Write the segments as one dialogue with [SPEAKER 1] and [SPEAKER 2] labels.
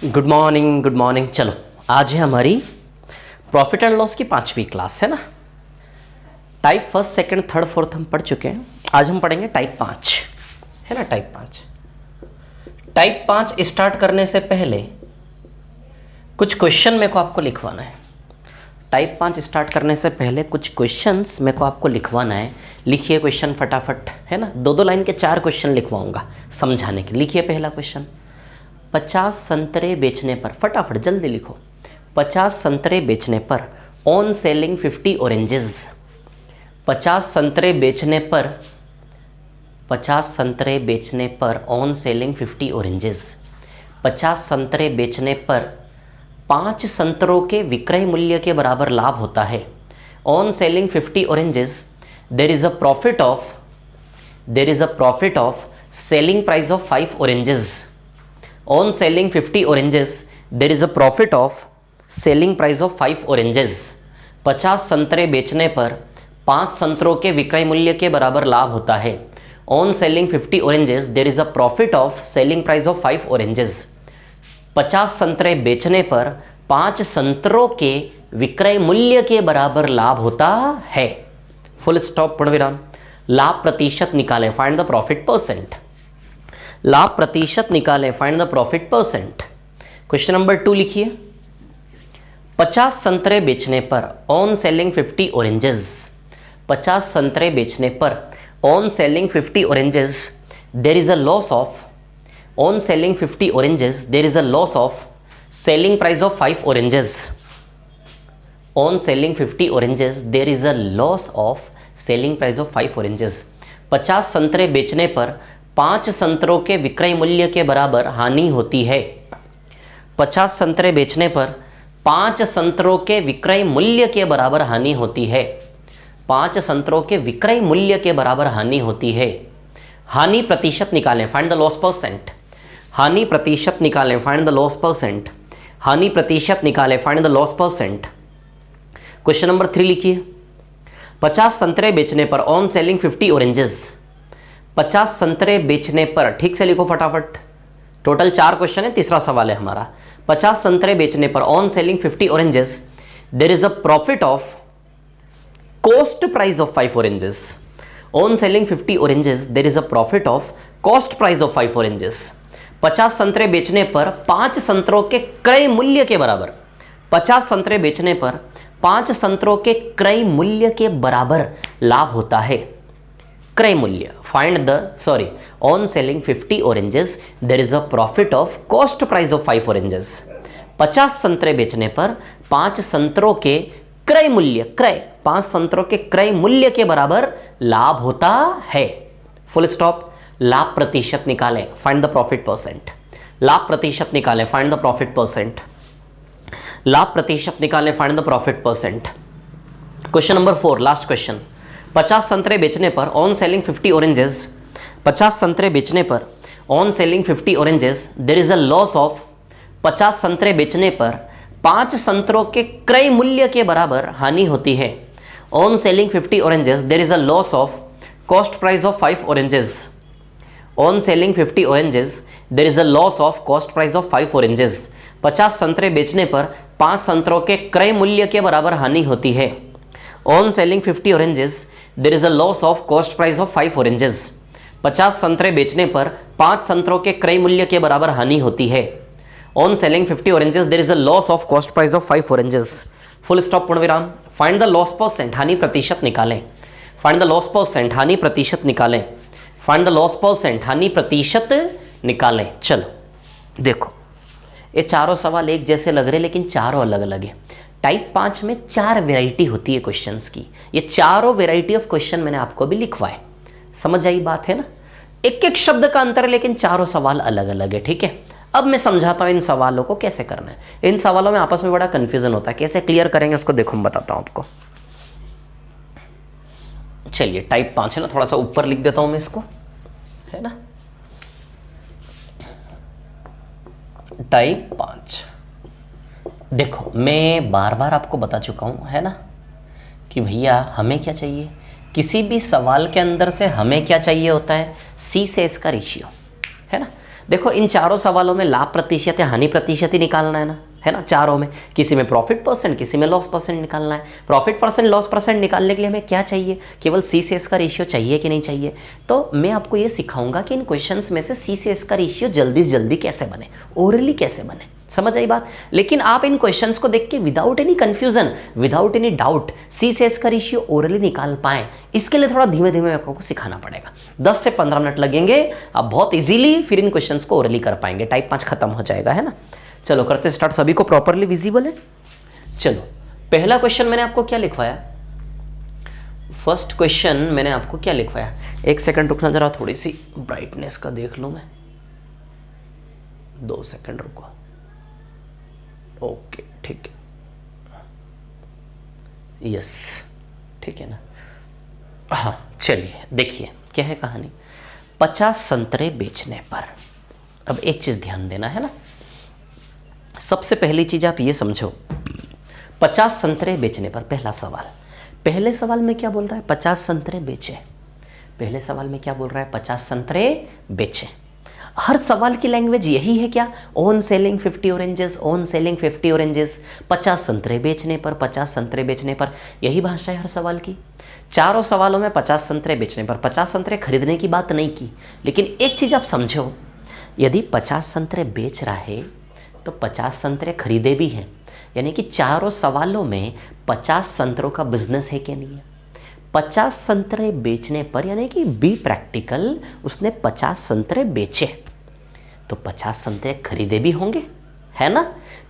[SPEAKER 1] Good morning. चलो आज है हमारी प्रॉफिट एंड लॉस की 5वीं क्लास, है ना। Type first, second, third, fourth हम पढ़ चुके हैं। आज हम पढ़ेंगे टाइप 5, है ना। टाइप 5 स्टार्ट करने से पहले कुछ क्वेश्चन मेरे को आपको लिखवाना है। टाइप 5 स्टार्ट करने से पहले कुछ क्वेश्चंस मेरे को आपको लिखवाना है। लिखिए क्वेश्चन फटाफट, है ना। 2-2 लाइन के 4 क्वेश्चन लिखवाऊंगा समझाने के। लिखिए पहला क्वेश्चन, 50 संतरे बेचने पर, फटाफट जल्दी लिखो। 50 संतरे बेचने पर ऑन सेलिंग 50 ऑरेंजेस। 50 संतरे बेचने पर, 50 संतरे बेचने पर ऑन सेलिंग 50 ऑरेंजेस। 50 संतरे बेचने पर 5 संतरों के विक्रय मूल्य के बराबर लाभ होता है। On selling 50 oranges there is a profit of selling price of 5 oranges. On selling 50 oranges, there is a profit of selling price of 5 oranges. 50 संतरे बेचने पर 5 संतरों के विक्रय मूल्य के बराबर लाभ होता है। On selling 50 oranges, there is a profit of selling price of 5 oranges. 50 संतरे बेचने पर 5 संतरों के विक्रय मूल्य के बराबर लाभ होता है। फुल स्टॉप, पूर्णविराम। लाभ प्रतिशत निकालें, फाइंड द प्रॉफिट परसेंट। लाभ प्रतिशत निकालें, find the profit percent. Question number 2 लिखिए। 50 संतरे बेचने पर ऑन सेलिंग 50 ऑरेंजेस। 50 संतरे बेचने पर on selling 50 oranges there is a loss of, on selling 50 oranges there is a loss of selling price of 5 oranges. On selling 50 oranges there is a loss of selling price of 5 oranges. 50 संतरे बेचने पर 5 संतरों के विक्रय मूल्य के बराबर हानि होती है। 50 संतरे बेचने पर 5 संतरों के विक्रय मूल्य के बराबर हानि होती है। 5 संतरों के विक्रय मूल्य के बराबर हानि होती है। हानि प्रतिशत निकालें, फाइंड द लॉस परसेंट। हानि प्रतिशत निकालें, फाइंड द लॉस परसेंट। हानि प्रतिशत निकालें, find the loss percent. Question number 3 लिखिए। 50 संतरे बेचने पर ऑन सेलिंग 50 ऑरेंजेस। 50 संतरे बेचने पर, ठीक से लिखो फटाफट। टोटल 4 क्वेश्चन है, तीसरा सवाल है हमारा। 50 संतरे बेचने पर on selling 50 oranges there is a profit of cost price of 5 oranges. On selling 50 oranges there is a profit of cost price of 5 oranges. 50 संतरे बेचने पर 5 संतरों के क्रय मूल्य के बराबर, 50 संतरे बेचने पर 5 संतरों के क्रय मूल्य के बराबर लाभ होता है। क्रय मूल्य, find the, sorry, on selling 50 oranges there is a profit of cost price of 5 oranges. 50 संतरे बेचने पर 5 संतरों के क्रय मूल्य, क्रय, 5 संतरों के क्रय मूल्य के बराबर लाभ होता है। Full stop. लाभ प्रतिशत निकालें, फाइंड द प्रॉफिट परसेंट। लाभ प्रतिशत निकालें, फाइंड द प्रॉफिट परसेंट। लाभ प्रतिशत निकालें, find the profit percent. Question number 4, last question. 50 संतरे बेचने पर ऑन सेलिंग 50 ऑरेंजेस, 50 संतरे बेचने पर on selling 50 oranges there is a loss of, 50 संतरे बेचने पर 5 संतरों के क्रय मूल्य के बराबर हानि होती है। On selling 50 oranges there is a loss of cost price of 5 oranges. On selling 50 oranges there is a loss of cost price of 5 oranges. 50 संतरे बेचने पर 5 संतरों के क्रय मूल्य के बराबर हानि होती है। On selling 50 oranges there is a loss of cost price of 5 oranges. 50 संतरे बेचने पर 5 संतरों के क्रय मूल्य के बराबर हानि होती है। On selling 50 oranges there is a loss of cost price of 5 oranges. Full stop, पूर्णविराम। फाइंड द लॉस परसेंट, हानि प्रतिशत निकालें। फाइंड द लॉस परसेंट, हानि प्रतिशत निकालें। फाइंड द लॉस परसेंट, हानि प्रतिशत निकालें। चलो देखो, ये चारों सवाल एक जैसे लग रहे लेकिन चारों अलग अलग है। टाइप 5 में 4 वैरायटी होती है क्वेश्चंस की। ये चारों वैरायटी ऑफ क्वेश्चन मैंने आपको भी लिखवाए। समझ आई बात, है ना। एक एक शब्द का अंतर है लेकिन चारों सवाल अलग अलग है, ठीक है। अब मैं समझाता हूं इन सवालों को कैसे करना है। इन सवालों में आपस में बड़ा कंफ्यूजन होता है, कैसे क्लियर करेंगे उसको देखो, मैं बताता हूं आपको। चलिए, टाइप 5 है ना, थोड़ा सा ऊपर लिख देता हूं मैं इसको, है ना। टाइप 5 देखो, मैं बार बार आपको बता चुका हूं, है ना, कि भैया हमें क्या चाहिए। किसी भी सवाल के अंदर से हमें क्या चाहिए होता है, सी से इसका रेशियो, है ना। देखो इन चारों सवालों में लाभ प्रतिशत या हानि प्रतिशत ही निकालना है ना, है ना। चारों में किसी में प्रॉफिट परसेंट, किसी में लॉस परसेंट निकालना है। प्रॉफिट परसेंट लॉस परसेंट निकालने के लिए हमें क्या चाहिए, केवल सी से एस का रेशियो चाहिए कि नहीं चाहिए। तो मैं आपको ये सिखाऊंगा कि इन क्वेश्चंस में से सी से एस का रेशियो जल्दी से जल्दी कैसे बने, ओरली कैसे बने, समझ आई बात। लेकिन आप इन क्वेश्चंस को देख के without any confusion, without any doubt C से एस का रेशियो ओरली निकाल पाए, इसके लिए थोड़ा धीमे धीमे आपको सिखाना पड़ेगा। 10 से 15 मिनट लगेंगे, आप बहुत इजीली फिर इन क्वेश्चंस को ओरली कर पाएंगे। टाइप 5 खत्म हो जाएगा, है ना। चलो करते स्टार्ट। सभी को प्रॉपरली विजिबल है। चलो पहला क्वेश्चन मैंने आपको क्या लिखवाया, फर्स्ट क्वेश्चन मैंने आपको क्या लिखवाया। एक सेकंड रुकना, जरा थोड़ी सी ब्राइटनेस का देख लूं मैं, 2 सेकंड रुको। ओके ठीक है, यस ठीक है ना। हाँ चलिए देखिए क्या है कहानी। 50 संतरे बेचने पर, अब एक चीज ध्यान देना है ना। सबसे पहली चीज आप ये समझो, 50 संतरे बेचने पर, पहला सवाल, पहले सवाल में क्या बोल रहा है, 50 संतरे बेचे। पहले सवाल में क्या बोल रहा है, 50 संतरे बेचे। हर सवाल की लैंग्वेज यही है क्या, on selling 50 oranges, on selling 50 oranges, 50 संतरे बेचने पर, 50 संतरे बेचने पर, यही भाषा है हर सवाल की। चारों सवालों में 50 संतरे बेचने पर, 50 संतरे खरीदने की बात नहीं की। लेकिन एक चीज आप समझो, यदि 50 संतरे बेच रहा है तो 50 संतरे खरीदे भी हैं, यानी कि चारों सवालों में 50 संतरों का बिजनेस है कि नहीं है। 50 संतरे बेचने पर यानी कि बी प्रैक्टिकल, उसने 50 संतरे बेचे तो 50 संतरे खरीदे भी होंगे, है ना।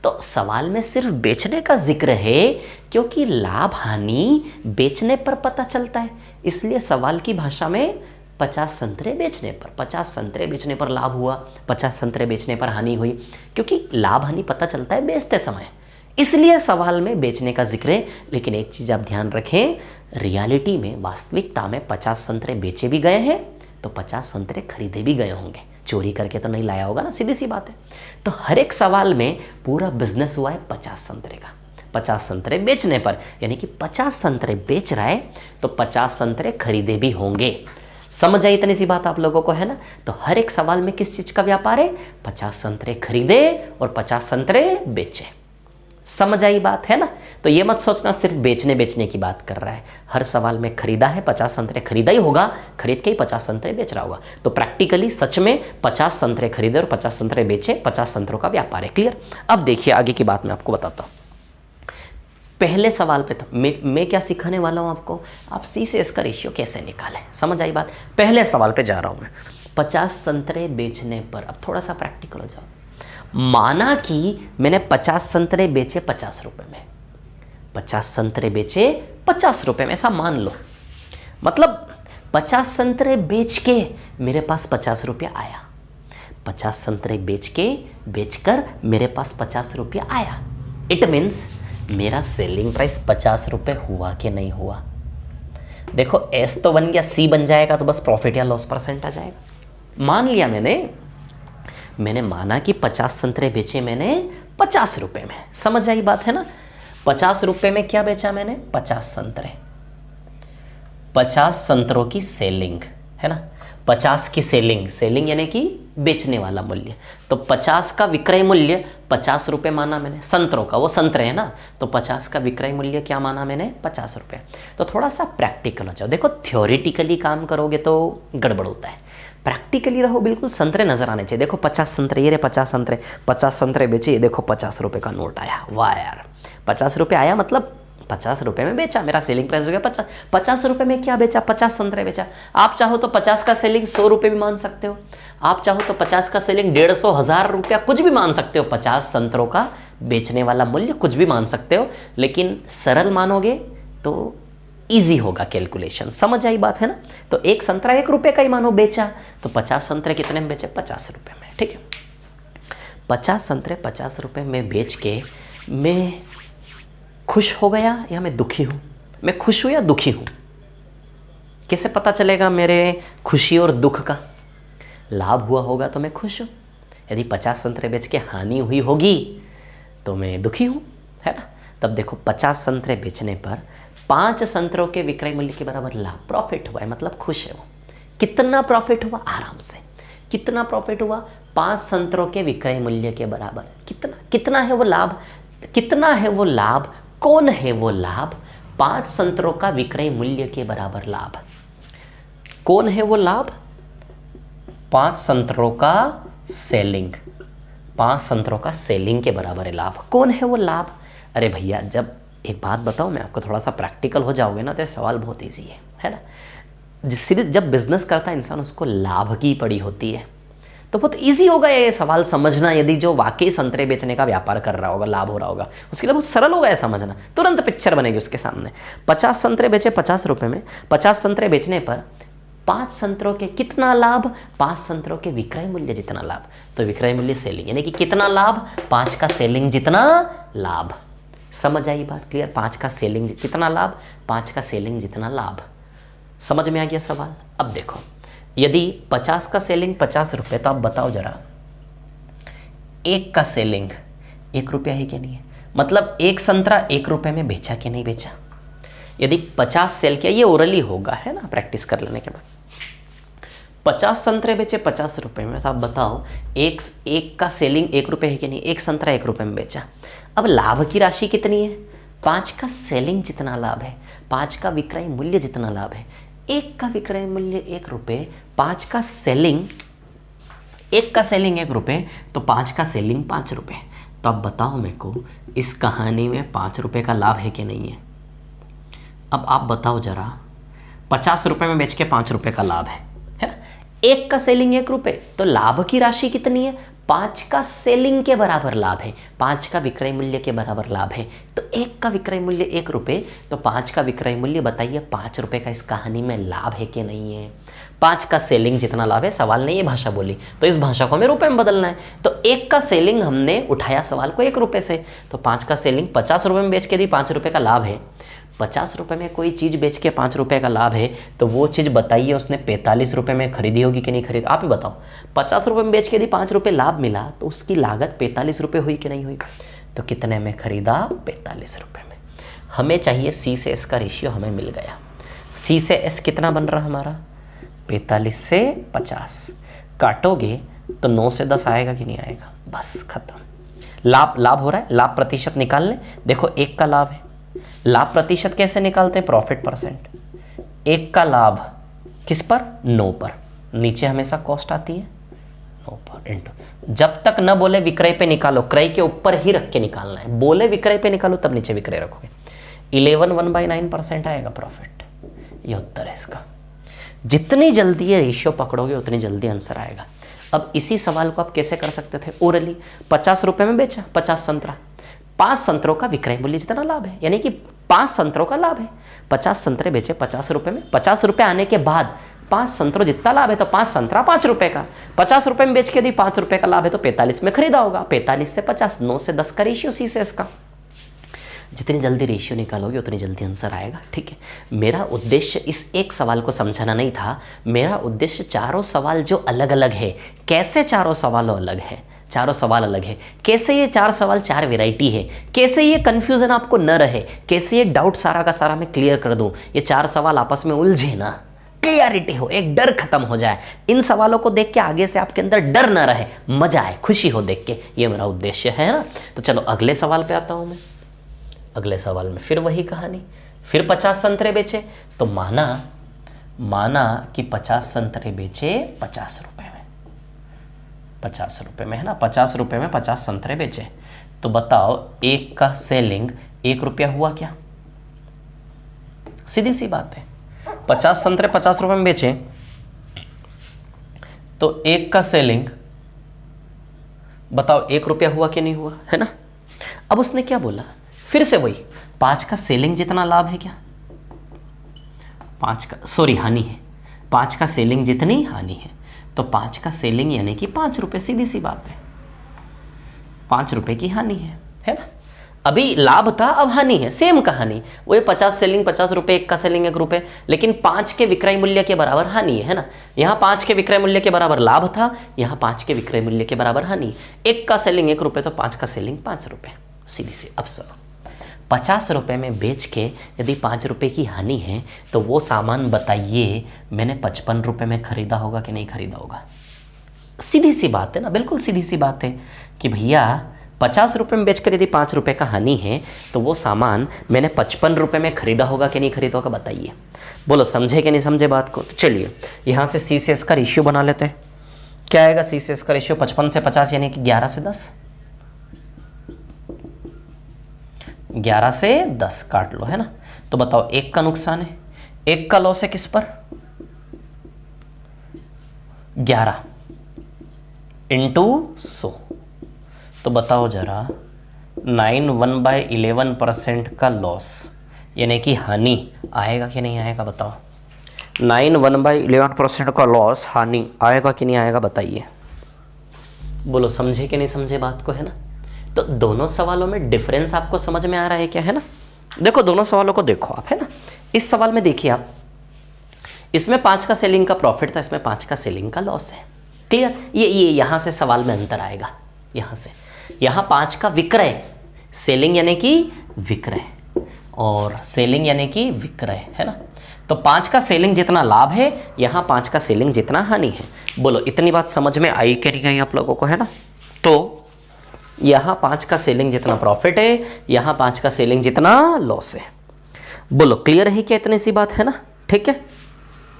[SPEAKER 1] तो सवाल में सिर्फ बेचने का जिक्र है, क्योंकि लाभ हानि बेचने पर पता चलता है, इसलिए सवाल की भाषा में 50 संतरे बेचने पर, 50 संतरे बेचने पर लाभ हुआ, 50 संतरे बेचने पर हानि हुई, क्योंकि लाभ हानि पता चलता है बेचते समय, इसलिए सवाल में बेचने का जिक्र है। लेकिन एक चीज आप ध्यान रखें, रियलिटी में, वास्तविकता में 50 संतरे बेचे भी गए हैं तो 50 संतरे खरीदे भी गए होंगे, चोरी करके तो नहीं लाया होगा ना, सीधी सी बात है। तो हर एक सवाल में पूरा बिजनेस हुआ है 50 संतरे का। 50 संतरे बेचने पर यानी कि 50 संतरे बेच रहा है तो 50 संतरे खरीदे भी होंगे। समझ आई इतनी सी बात आप लोगों को, है ना। तो हर एक सवाल में किस चीज का व्यापार है, 50 संतरे खरीदे और 50 संतरे बेचे। समझ आई बात, है ना। तो ये मत सोचना सिर्फ बेचने की बात कर रहा है, हर सवाल में खरीदा है, 50 संतरे खरीदा ही होगा, खरीद के ही 50 संतरे बेच रहा होगा। तो प्रैक्टिकली सच में 50 संतरे खरीदे और 50 संतरे बेचे, 50 संतरों का व्यापार है। क्लियर। अब देखिए आगे की बात मैं आपको बताता हूँ। पहले सवाल पे तो मैं क्या सिखाने वाला हूँ आपको, आप सी से एस का रेशियो कैसे निकालें। समझ आई बात। पहले सवाल पे जा रहा हूँ मैं, 50 संतरे बेचने पर। अब थोड़ा सा प्रैक्टिकल हो जाओ। माना कि मैंने 50 संतरे बेचे 50 रुपए में, 50 संतरे बेचे 50 रुपए में, ऐसा मान लो। मतलब 50 संतरे बेच के मेरे पास 50 रुपया आया, 50 संतरे बेचकर मेरे पास 50 रुपया आया। इट मीन्स मेरा सेलिंग प्राइस 50 रुपये हुआ कि नहीं हुआ। देखो एस तो बन गया, सी बन जाएगा तो बस प्रॉफिट या लॉस परसेंट आ जाएगा। मान लिया मैंने माना कि 50 संतरे बेचे मैंने 50 रुपये में। समझ आई बात, है ना। 50 रुपये में क्या बेचा मैंने, 50 संतरे, 50 संतरों की सेलिंग, है ना। 50 की सेलिंग यानी कि बेचने वाला मूल्य। तो 50 का विक्रय मूल्य 50 रुपये माना मैंने, संतरों का, वो संतरे है ना, तो 50 का विक्रय मूल्य क्या माना मैंने, 50 रुपये। तो थोड़ा सा प्रैक्टिकल हो जाओ। देखो थ्योरेटिकली काम करोगे तो गड़बड़ होता है, प्रैक्टिकली रहो, बिल्कुल संतरे नजर आने चाहिए। देखो 50 संतरे, ये रे 50 संतरे, 50 संतरे बेचे, ये देखो 50 रुपये का नोट आया। वाह यार, 50 रुपये आया मतलब 50 रुपये में बेचा, मेरा सेलिंग प्राइस हो गया 50। 50 रुपये में क्या बेचा, 50 संतरे बेचा। आप चाहो तो 50 का सेलिंग 100 रुपये भी मान सकते हो, आप चाहो तो 50 का सेलिंग 150, 1000 रुपया कुछ भी मान सकते हो। 50 संतरों का बेचने वाला मूल्य कुछ भी मान सकते हो, लेकिन सरल मानोगे तो ईजी होगा कैलकुलेशन। समझ आई बात, है ना। तो एक संतरा 1 रुपये का ही मानो बेचा, तो 50 संतरे कितने में बेचे, 50 रुपये में। ठीक है, 50 संतरे 50 रुपये में बेच के मैं खुश हो गया या मैं दुखी हूँ, मैं खुश हूँ या दुखी हूँ, कैसे पता चलेगा मेरे खुशी और दुख का। लाभ हुआ होगा तो मैं खुश हूँ, यदि 50 संतरे बेच के हानि हुई होगी तो मैं दुखी हूँ, है ना। तब देखो 50 संतरे बेचने पर 5 संतरों के विक्रय मूल्य के बराबर लाभ, प्रॉफिट हुआ है, मतलब खुश है वो। कितना प्रॉफिट हुआ, आराम से कितना प्रॉफिट हुआ? 5 संतरों के विक्रय मूल्य के बराबर। कितना है वो लाभ? कितना है वो लाभ? कौन है वो लाभ? 5 संतरों का विक्रय मूल्य के बराबर लाभ। कौन है वो लाभ? 5 संतरों का सेलिंग। 5 संतरों का सेलिंग के बराबर है लाभ। कौन है वो लाभ? अरे भैया, जब एक बात बताऊं मैं आपको, थोड़ा सा प्रैक्टिकल हो जाओगे ना तो ये सवाल बहुत ईजी है ना। जिससे जब बिजनेस करता है इंसान, उसको लाभ की पड़ी होती है, तो बहुत ईजी होगा ये सवाल समझना। यदि जो वाकई संतरे बेचने का व्यापार कर रहा होगा, लाभ हो रहा होगा, उसके लिए बहुत सरल होगा ये समझना। तुरंत पिक्चर बनेगी उसके सामने। 50 संतरे बेचे 50 रुपये में। 50 संतरे बेचने पर 5 संतरों के कितना लाभ? 5 संतरों के विक्रय मूल्य जितना लाभ। तो विक्रय मूल्य सेलिंग, यानी कि कितना लाभ? 5 का सेलिंग जितना लाभ। समझ आई बात? क्लियर? 5 का सेलिंग कितना लाभ? 5 का सेलिंग जितना लाभ। समझ में आ गया सवाल? अब देखो, यदि 50 का सेलिंग 50 रुपये, तो आप बताओ जरा, 1 का सेलिंग 1 रुपया है कि नहीं है? मतलब 1 संतरा 1 रुपये में बेचा कि नहीं बेचा? यदि 50 सेल किया, ये ओरली होगा है ना, प्रैक्टिस कर लेने के बाद। 50 संतरे बेचे 50 रुपये में, तो आप बताओ एक का सेलिंग 1 रुपये है कि नहीं? 1 संतरा 1 रुपये में बेचा। अब लाभ की राशि कितनी है? 5 का सेलिंग जितना लाभ है, 5 का विक्रय मूल्य जितना लाभ है। 1 का विक्रय मूल्य 1 रुपये, 5 का सेलिंग, 1 का सेलिंग 1 रुपये, तो 5 का सेलिंग 5 रुपये। तो अब बताओ मेरे को, इस कहानी में 5 रुपये का लाभ है कि नहीं है? अब आप बताओ जरा, 50 रुपये में बेच के 5 रुपये का लाभ है ना? 1 का सेलिंग 1 रुपये, तो लाभ की राशि कितनी है? 5 का सेलिंग के बराबर लाभ है, 5 का विक्रय मूल्य के बराबर लाभ है। तो 1 का विक्रय मूल्य 1 रुपये, तो 5 का विक्रय मूल्य बताइए 5 रुपये का इस कहानी में लाभ है कि नहीं है? 5 का सेलिंग जितना लाभ है, सवाल ने ये भाषा बोली, तो इस भाषा को हमें रुपये में बदलना है। तो 1 का सेलिंग हमने उठाया सवाल को 1 रुपये से, तो 5 का सेलिंग 50 रुपये में बेच के दी 5 रुपये का लाभ है। 50 रुपये में कोई चीज़ बेच के 5 रुपये का लाभ है, तो वो चीज़ बताइए उसने 45 रुपये में खरीदी होगी कि नहीं खरीदी? आप ही बताओ। 50 रुपये में बेच के यदि 5 रुपये लाभ मिला, तो उसकी लागत 45 रुपये हुई कि नहीं हुई? तो कितने में खरीदा? 45 रुपये में। हमें चाहिए सी से एस का रेशियो, हमें मिल गया। सी से एस कितना बन रहा हमारा? 45 से 50 काटोगे तो 9 से 10 आएगा कि नहीं आएगा? बस खत्म। लाभ हो रहा है, लाभ प्रतिशत निकाल लें। देखो 1 का लाभ है, लाभ प्रतिशत कैसे निकालते हैं? Profit percent. 1 का लाभ किस पर? 9 पर। नीचे हमेशा कॉस्ट आती है 9 पर इंटू। जब तक न बोले विक्रय पे निकालो, क्रय के ऊपर ही रख के निकालना है। बोले विक्रय पे निकालो तब नीचे विक्रय रखोगे। 11/9% आएगा प्रॉफिट। ये उत्तर है इसका। जितनी जल्दी ये रेशियो पकड़ोगे उतनी जल्दी आंसर आएगा। अब इसी सवाल को आप कैसे कर सकते थे? ओरली 50 रुपये में बेचा 50 संतरा, 5 संतरों का विक्रय मूल्य जितना लाभ है, यानी कि 5 संतरों का लाभ है। 50 संतरे बेचे 50 रुपये में, 50 रुपये आने के बाद 5 संतरों जितना लाभ है, तो 5 संतरा 5 रुपये का। 50 रुपये में बेच के दी 5 रुपये का लाभ है, तो 45 में खरीदा होगा। 45 से 50, 9 से 10 का रेशियो सी से इसका। जितनी जल्दी रेशियो निकालोगे उतनी जल्दी आंसर आएगा। ठीक है, मेरा उद्देश्य इस एक सवाल को समझाना नहीं था। मेरा उद्देश्य चारों सवाल जो अलग अलग है, कैसे चारों सवाल अलग है, चारों सवाल अलग है, कैसे ये 4 सवाल 4 वैरायटी है, कैसे ये कंफ्यूजन आपको न रहे, कैसे ये डाउट सारा का सारा मैं क्लियर कर दूं, ये 4 सवाल आपस में उलझे ना, क्लियरिटी हो, एक डर खत्म हो जाए। इन सवालों को देख के आगे से आपके अंदर डर ना रहे, मजा आए, खुशी हो देख के, ये मेरा उद्देश्य है ना। तो चलो अगले सवाल पे आता हूं मैं। अगले सवाल में फिर वही कहानी, फिर 50 संतरे बेचे, तो माना कि 50 संतरे बेचे 50 रुपए में, 50 रुपए में है ना, 50 रुपए में 50 संतरे बेचे। तो बताओ 1 का सेलिंग 1 रुपया हुआ क्या? सीधी सी बात है, 50 संतरे 50 रुपए में बेचे तो 1 का सेलिंग बताओ 1 रुपया हुआ कि नहीं हुआ, है ना। अब उसने क्या बोला, फिर से वही 5 का सेलिंग जितना लाभ है क्या, 5 का हानि है, 5 का सेलिंग जितनी हानि है, तो 5 का सेलिंग यानी कि 5 रुपये, सीधी सी बात है, 5 रुपये की हानि है ना। अभी लाभ था, अब हानि है, सेम कहानी, वो 50 सेलिंग 50 रुपये, 1 का सेलिंग 1 रुपये, लेकिन 5 के विक्रय मूल्य के बराबर हानि है ना। यहाँ 5 के विक्रय मूल्य के बराबर लाभ था, यहाँ 5 के विक्रय मूल्य के बराबर हानि। 1 का सेलिंग 1 रुपये, तो 5 का सेलिंग 5 रुपये, सीधी सी। अब सुनो, 50 रुपये में बेच के यदि 5 रुपये की हानि है, तो वो सामान बताइए मैंने 55 रुपये में खरीदा होगा कि नहीं खरीदा होगा? सीधी सी बात है ना, बिल्कुल सीधी सी बात है कि भैया 50 रुपये में बेचकर यदि 5 रुपये का हानि है तो वो सामान मैंने 55 रुपये में खरीदा होगा कि नहीं खरीदा होगा, बताइए। बोलो समझे कि नहीं समझे बात को। तो चलिए यहाँ से सी से एस का रेशियो बना लेते हैं। क्या आएगा सी से एस का रेशियो? 55 से 50 यानी कि 11 से 10। 11 से 10 काट लो, है ना। तो बताओ एक का नुकसान है, एक का लॉस है किस पर? 11 इंटू 100। तो बताओ जरा 9/11% का लॉस यानी कि हानि आएगा कि नहीं आएगा, बताओ। 9/11% का लॉस हानि आएगा कि नहीं आएगा, बताइए। बोलो समझे कि नहीं समझे बात को, है ना। तो दोनों सवालों में डिफरेंस आपको समझ में आ रहा है क्या, है ना। देखो दोनों सवालों को देखो आप, है ना। इस सवाल में देखिए आप, इसमें 5 का सेलिंग का प्रॉफिट था, इसमें 5 का सेलिंग का लॉस है। क्लियर। ये यहां से सवाल में अंतर आएगा, यहां से। यहां 5 का विक्रय, सेलिंग यानी कि विक्रय, और सेलिंग यानी कि विक्रय, है ना। तो 5 का सेलिंग जितना लाभ है, यहां 5 का सेलिंग जितना हानि है। बोलो इतनी बात समझ में आई कि नहीं आई आप लोगों को, है ना। तो यहां 5 का सेलिंग जितना प्रॉफिट है, यहां 5 का सेलिंग जितना लॉस है। बोलो क्लियर है क्या, इतनी सी बात है ना, ठीक है।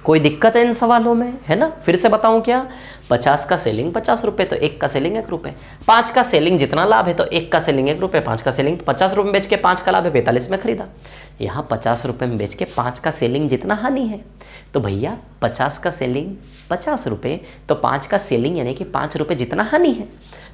[SPEAKER 1] कोई दिक्कत है इन सवालों में, है ना। फिर से बताऊं क्या, 50 का सेलिंग 50 रुपये तो 1 का सेलिंग 1 रुपये। 5 का सेलिंग जितना लाभ है तो 1 का सेलिंग 1 रुपये, 5 का सेलिंग 50 रुपये में बेच के 5 का लाभ है 45 में खरीदा। यहाँ 50 रुपये में बेच के 5 का सेलिंग जितना हानि है, तो भैया 50 का सेलिंग 50 रुपये तो 5 का सेलिंग यानी कि 5 रुपये जितना हानि है।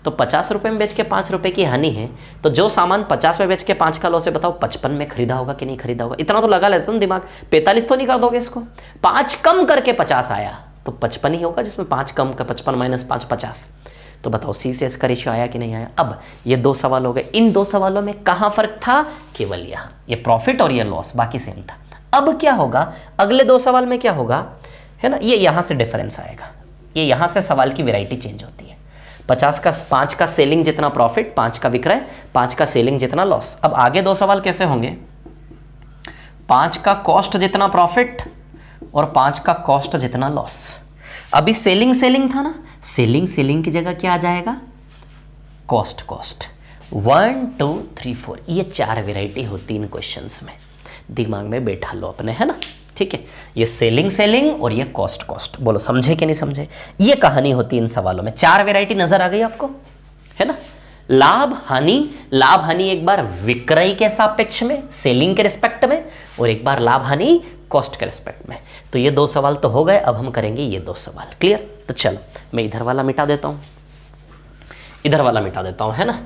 [SPEAKER 1] तो 50 रुपये में बेच के 5 रुपये की हानि है, तो जो सामान 50 में बेच के 5 का लॉस है, बताओ 55 में खरीदा होगा कि नहीं खरीदा होगा। इतना तो लगा लेते तुम दिमाग, 45 तो नहीं कर दोगे इसको। 5 कम करके 50 आया तो 55 ही होगा, जिसमें 5 कम का 55 माइनस 5 50। तो बताओ सी से एस का रेशियो आया कि नहीं आया। अब ये 2 सवाल हो गए। इन 2 सवालों में कहाँ फर्क था? केवल यहाँ, ये प्रॉफिट और ये लॉस, बाकी सेम था। अब क्या होगा अगले 2 सवाल में, क्या होगा, है ना। ये यहाँ से डिफरेंस आएगा, ये यहाँ से सवाल की वेराइटी चेंज होती है। 5 का सेलिंग जितना प्रॉफिट, 5 का विक्रय, 5 का सेलिंग जितना लॉस। अब आगे 2 सवाल कैसे होंगे? 5 का कॉस्ट जितना प्रॉफिट और 5 का कॉस्ट जितना लॉस। अभी सेलिंग था ना, सेलिंग की जगह क्या आ जाएगा? कॉस्ट 1 2 3 4। ये 4 वेराइटी होती इन क्वेश्चंस में, दिमाग में बैठा लो अपने, है ना। ठीक है, ये सेलिंग और ये कॉस्ट। बोलो समझे कि नहीं समझे। ये कहानी होती है इन सवालों में। 4 वेराइटी नजर आ गई आपको, है ना। लाभ हानि एक बार विक्रय के सापेक्ष में, सेलिंग के रिस्पेक्ट में, और एक बार लाभ हानि कॉस्ट के रिस्पेक्ट में। तो ये 2 सवाल तो हो गए, अब हम करेंगे ये 2 सवाल। क्लियर। तो चलो मैं इधर वाला मिटा देता हूं, इधर वाला मिटा देता हूं, है ना।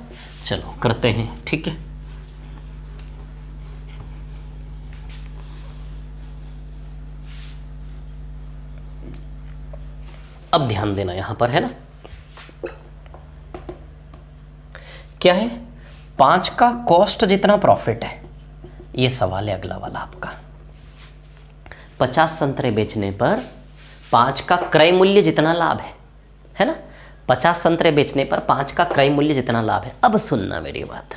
[SPEAKER 1] चलो करते हैं, ठीक है। अब ध्यान देना यहां पर, है ना। क्या है? 5 का कॉस्ट जितना प्रॉफिट है, ये सवाल है अगला वाला आपका। 50 संतरे बेचने पर 5 का क्रय मूल्य जितना लाभ है ना। 50 संतरे बेचने पर 5 का क्रय मूल्य जितना लाभ है। अब सुनना मेरी बात,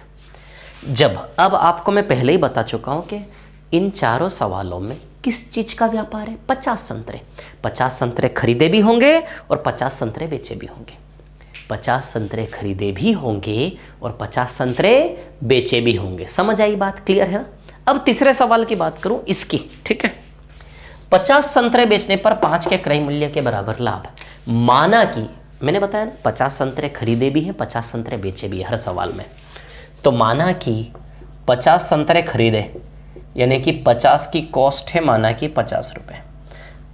[SPEAKER 1] अब आपको मैं पहले ही बता चुका हूं कि इन चारों सवालों में किस चीज का व्यापार है? 50 संतरे खरीदे भी होंगे और 50 संतरे बेचे भी होंगे। 50 संतरे खरीदे भी होंगे और 50 संतरे बेचे भी होंगे। समझ आई बात? क्लियर है ना। अब तीसरे सवाल की बात करूं इसकी, ठीक है। 50 संतरे बेचने पर 5 के क्रय मूल्य के बराबर लाभ। माना कि मैंने बताया ना, 50 संतरे खरीदे भी हैं, 50 संतरे बेचे भी हैं हर सवाल में। तो माना कि 50 संतरे खरीदे यानी कि 50 की कॉस्ट है, माना कि 50 रुपये।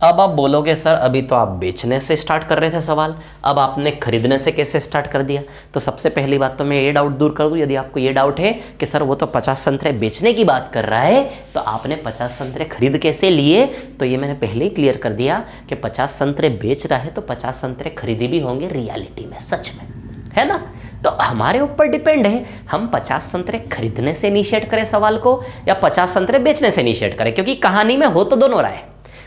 [SPEAKER 1] अब आप बोलोगे सर अभी तो आप बेचने से स्टार्ट कर रहे थे सवाल, अब आपने खरीदने से कैसे स्टार्ट कर दिया? तो सबसे पहली बात तो मैं ये डाउट दूर कर दूं, यदि आपको ये डाउट है कि सर वो तो 50 संतरे बेचने की बात कर रहा है, तो आपने 50 संतरे खरीद कैसे लिए? तो ये मैंने पहले ही क्लियर कर दिया कि 50 संतरे बेच रहा है तो 50 संतरे खरीदे भी होंगे रियलिटी में, सच में, है ना। तो हमारे ऊपर डिपेंड है, हम 50 संतरे खरीदने से इनिशिएट करें सवाल को या 50 संतरे बेचने से इनिशिएट करें, क्योंकि कहानी में हो तो दोनों रहा है।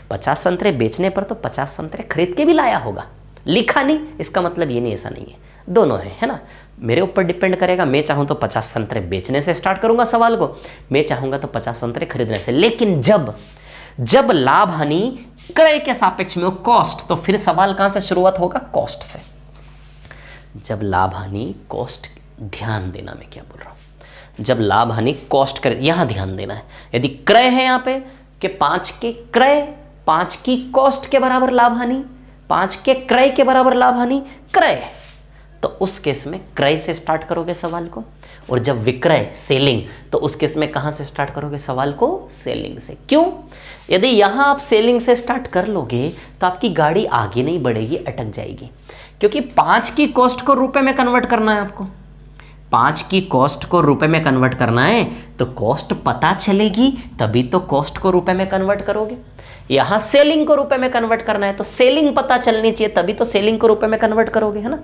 [SPEAKER 1] 50 संतरे बेचने पर तो 50 संतरे खरीद के भी लाया होगा, लिखा नहीं, इसका मतलब ये नहीं, ऐसा नहीं है, दोनों है ना। मेरे ऊपर डिपेंड करेगा, मैं चाहूँ तो 50 संतरे बेचने से स्टार्ट करूंगा सवाल को, मैं चाहूँगा तो 50 संतरे खरीदने से। लेकिन जब लाभ हानि क्रय के सापेक्ष में हो, कॉस्ट, तो फिर सवाल कहाँ से शुरुआत होगा? कॉस्ट से। जब लाभ हानि कॉस्ट, ध्यान देना मैं क्या बोल रहा हूं, जब लाभ हानि कॉस्ट कर, यहां ध्यान देना है। यदि क्रय है यहां पे कि 5 के क्रय, 5 की कॉस्ट के बराबर लाभ हानि, 5 के क्रय के बराबर लाभ हानि, क्रय, तो उस केस में क्रय से स्टार्ट करोगे सवाल को। और जब विक्रय, सेलिंग, तो उस केस में कहां से स्टार्ट करोगे सवाल को, सेलिंग से। क्यों? यदि यहां आप सेलिंग से स्टार्ट कर लोगे तो आपकी गाड़ी आगे नहीं बढ़ेगी, अटक जाएगी। क्योंकि 5 की कॉस्ट को रुपए में कन्वर्ट करना है आपको, 5 की कॉस्ट को रुपए में कन्वर्ट करना है, तो कॉस्ट पता चलेगी तभी तो कॉस्ट को रुपए में कन्वर्ट करोगे। यहां सेलिंग को रुपए में कन्वर्ट करना है तो सेलिंग पता चलनी चाहिए तभी तो सेलिंग को रुपए में कन्वर्ट करोगे, है ना।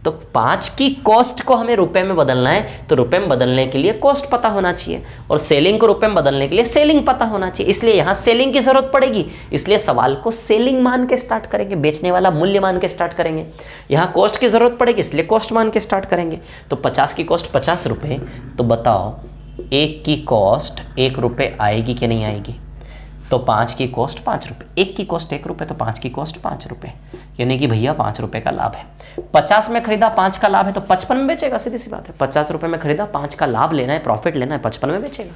[SPEAKER 1] तो 5 की कॉस्ट को हमें रुपए में बदलना है तो रुपए में बदलने के लिए कॉस्ट पता होना चाहिए, और सेलिंग को रुपए में बदलने के लिए सेलिंग पता होना चाहिए। इसलिए यहां सेलिंग की जरूरत पड़ेगी, इसलिए सवाल को सेलिंग मान के स्टार्ट करेंगे, बेचने वाला मूल्य मान के स्टार्ट करेंगे। यहां कॉस्ट की जरूरत पड़ेगी, इसलिए कॉस्ट मान के स्टार्ट करेंगे। तो 50 की कॉस्ट 50 रुपए, तो बताओ 1 की कॉस्ट 1 रुपए आएगी कि नहीं आएगी, तो 5 की कॉस्ट 5 रुपए, 1 की कॉस्ट 1 रुपए, तो 5 की कॉस्ट 5 रुपए, यानी कि भैया 5 रुपए का लाभ है। 50 में खरीदा, 5 का लाभ है, तो 55 में बेचेगा, सीधी सी बात है। 50 रुपए में खरीदा, 5 का लाभ लेना है, प्रॉफिट लेना है, 55 में बेचेगा,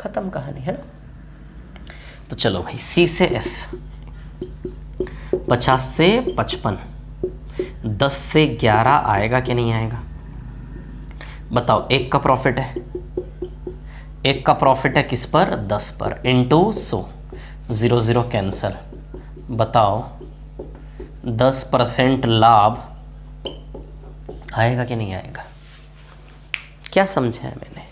[SPEAKER 1] खत्म कहानी, है ना। तो चलो भाई, सी से एस, 50 से 55, 10 से 11 आएगा कि नहीं आएगा, बताओ। 1 का प्रॉफिट है, 1 का प्रॉफिट है किस पर, 10 पर, इंटू 100, 0 0 कैंसल, बताओ 10% लाभ आएगा कि नहीं आएगा। क्या समझा है मैंने?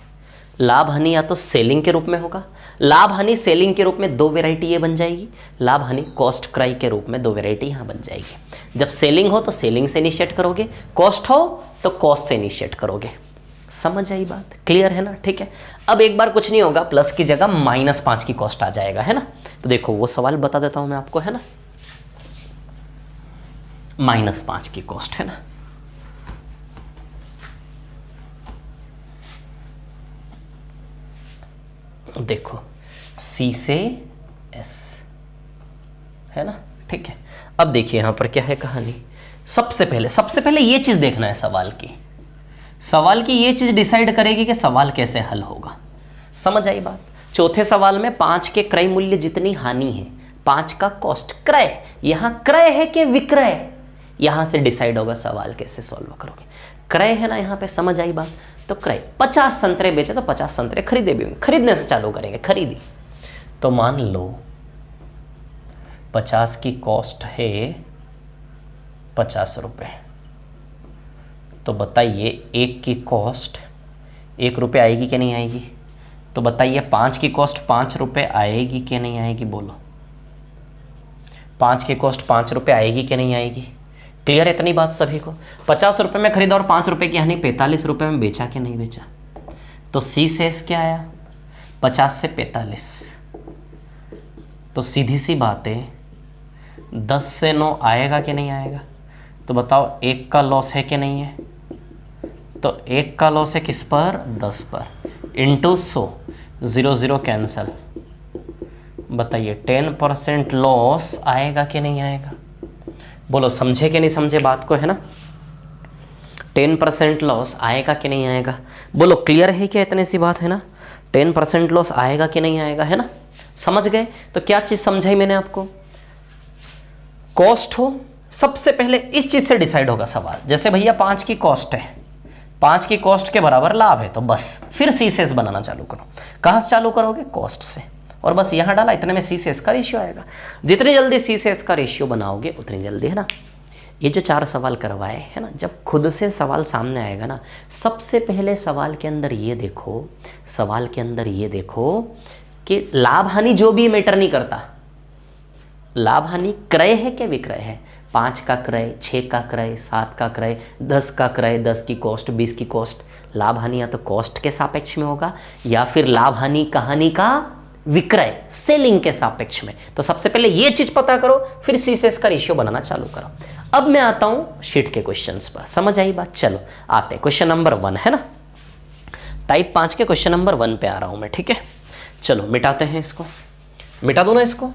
[SPEAKER 1] लाभ हानि या तो सेलिंग के रूप में होगा, लाभ हानि सेलिंग के रूप में 2 वैरायटी ये बन जाएगी, लाभ हानि कॉस्ट क्रय के रूप में 2 वैरायटी यहां बन जाएगी। जब सेलिंग हो तो सेलिंग से इनिशिएट करोगे, कॉस्ट हो तो कॉस्ट से इनिशिएट करोगे। समझ आई बात, क्लियर है ना, ठीक है। अब एक बार कुछ नहीं होगा, प्लस की जगह -5 की कॉस्ट आ जाएगा, है ना। तो देखो वो सवाल बता देता हूं मैं आपको, है ना, -5 की कॉस्ट, है ना। देखो सी से एस, है ना, ठीक है। अब देखिए यहां पर क्या है कहानी। सबसे पहले ये चीज देखना है, सवाल की ये चीज डिसाइड करेगी कि सवाल कैसे हल होगा। समझ आई बात। चौथे सवाल में 5 के क्रय मूल्य जितनी हानि है, 5 का कॉस्ट, क्रय, यहां क्रय है कि विक्रय, यहां से डिसाइड होगा सवाल कैसे सॉल्व करोगे। क्रय है ना यहां पे, समझ आई बात। तो क्रय, 50 संतरे बेचे तो 50 संतरे खरीदे भी होंगे, खरीदने से चालू करेंगे, खरीदी। तो मान लो 50 की कॉस्ट है 50 रुपए, तो बताइए 1 की कॉस्ट 1 रुपये आएगी कि नहीं आएगी, तो बताइए 5 की कॉस्ट 5 रुपये आएगी कि नहीं आएगी, बोलो। 5 की कॉस्ट 5 रुपये आएगी कि नहीं आएगी, क्लियर है इतनी बात सभी को। 50 रुपये में खरीदा और 5 रुपये की हानि 45 रुपये में बेचा कि नहीं बेचा। तो सी से एस क्या आया, 50 से 45, तो सीधी सी बात है 10 से 9 आएगा कि नहीं आएगा। तो बताओ 1 का लॉस है कि नहीं है, तो 1 का लॉस है किस पर, 10 पर, इंटू 100, 0 0 कैंसल, बताइए 10% लॉस आएगा कि नहीं आएगा, बोलो। समझे कि नहीं समझे बात को, है ना। 10% लॉस आएगा कि नहीं आएगा, बोलो। क्लियर है क्या इतनी सी बात, है ना। 10% लॉस आएगा कि नहीं आएगा, है ना। समझ गए। तो क्या चीज समझाई मैंने आपको, कॉस्ट हो, सबसे पहले इस चीज से डिसाइड होगा सवाल। जैसे भैया 5 की कॉस्ट है, 5 की कॉस्ट के बराबर लाभ है, तो बस फिर सी से एस बनाना चालू करो। कहां से चालू करोगे, कॉस्ट से, और बस यहां डाला, इतने में सी से एस का रेशियो आएगा। जितनी जल्दी सी से एस का रेशियो बनाओगे उतनी जल्दी, है ना। ये जो 4 सवाल करवाए है ना, जब खुद से सवाल सामने आएगा ना, सबसे पहले सवाल के अंदर ये देखो कि लाभ हानि जो भी मैटर नहीं करता, लाभ हानि क्रय है कि विक्रय है। 5 का क्रय, 6 का क्रय, 7 का क्रय, 10 का क्रय, 10 की कॉस्ट, 20 की कॉस्ट। लाभ हानि या तो कॉस्ट के सापेक्ष में होगा या फिर लाभ हानि कहानी का विक्रय, सेलिंग के सापेक्ष में। तो सबसे पहले ये चीज पता करो, फिर सी से एस का रेशियो बनाना चालू करो। अब मैं आता हूं शीट के क्वेश्चंस पर, समझ आई बात। चलो आते हैं क्वेश्चन नंबर 1, है ना। टाइप 5 के क्वेश्चन नंबर 1 पे आ रहा हूं मैं, ठीक है। चलो मिटाते हैं इसको, मिटा दो ना इसको।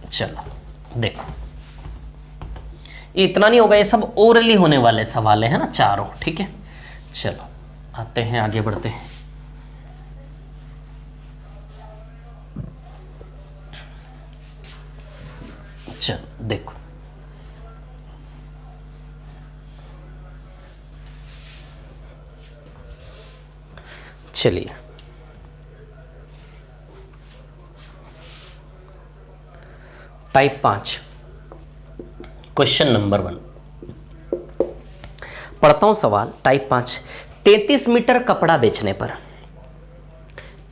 [SPEAKER 1] चलो देखो, ये इतना नहीं होगा, ये सब ओरली होने वाले सवाल है ना चारों, ठीक है। चलो आते हैं, आगे बढ़ते हैं। चलो देखो, चलिए टाइप 5 क्वेश्चन नंबर 1 पढ़ता हूं सवाल। टाइप 5, 33 मीटर कपड़ा बेचने पर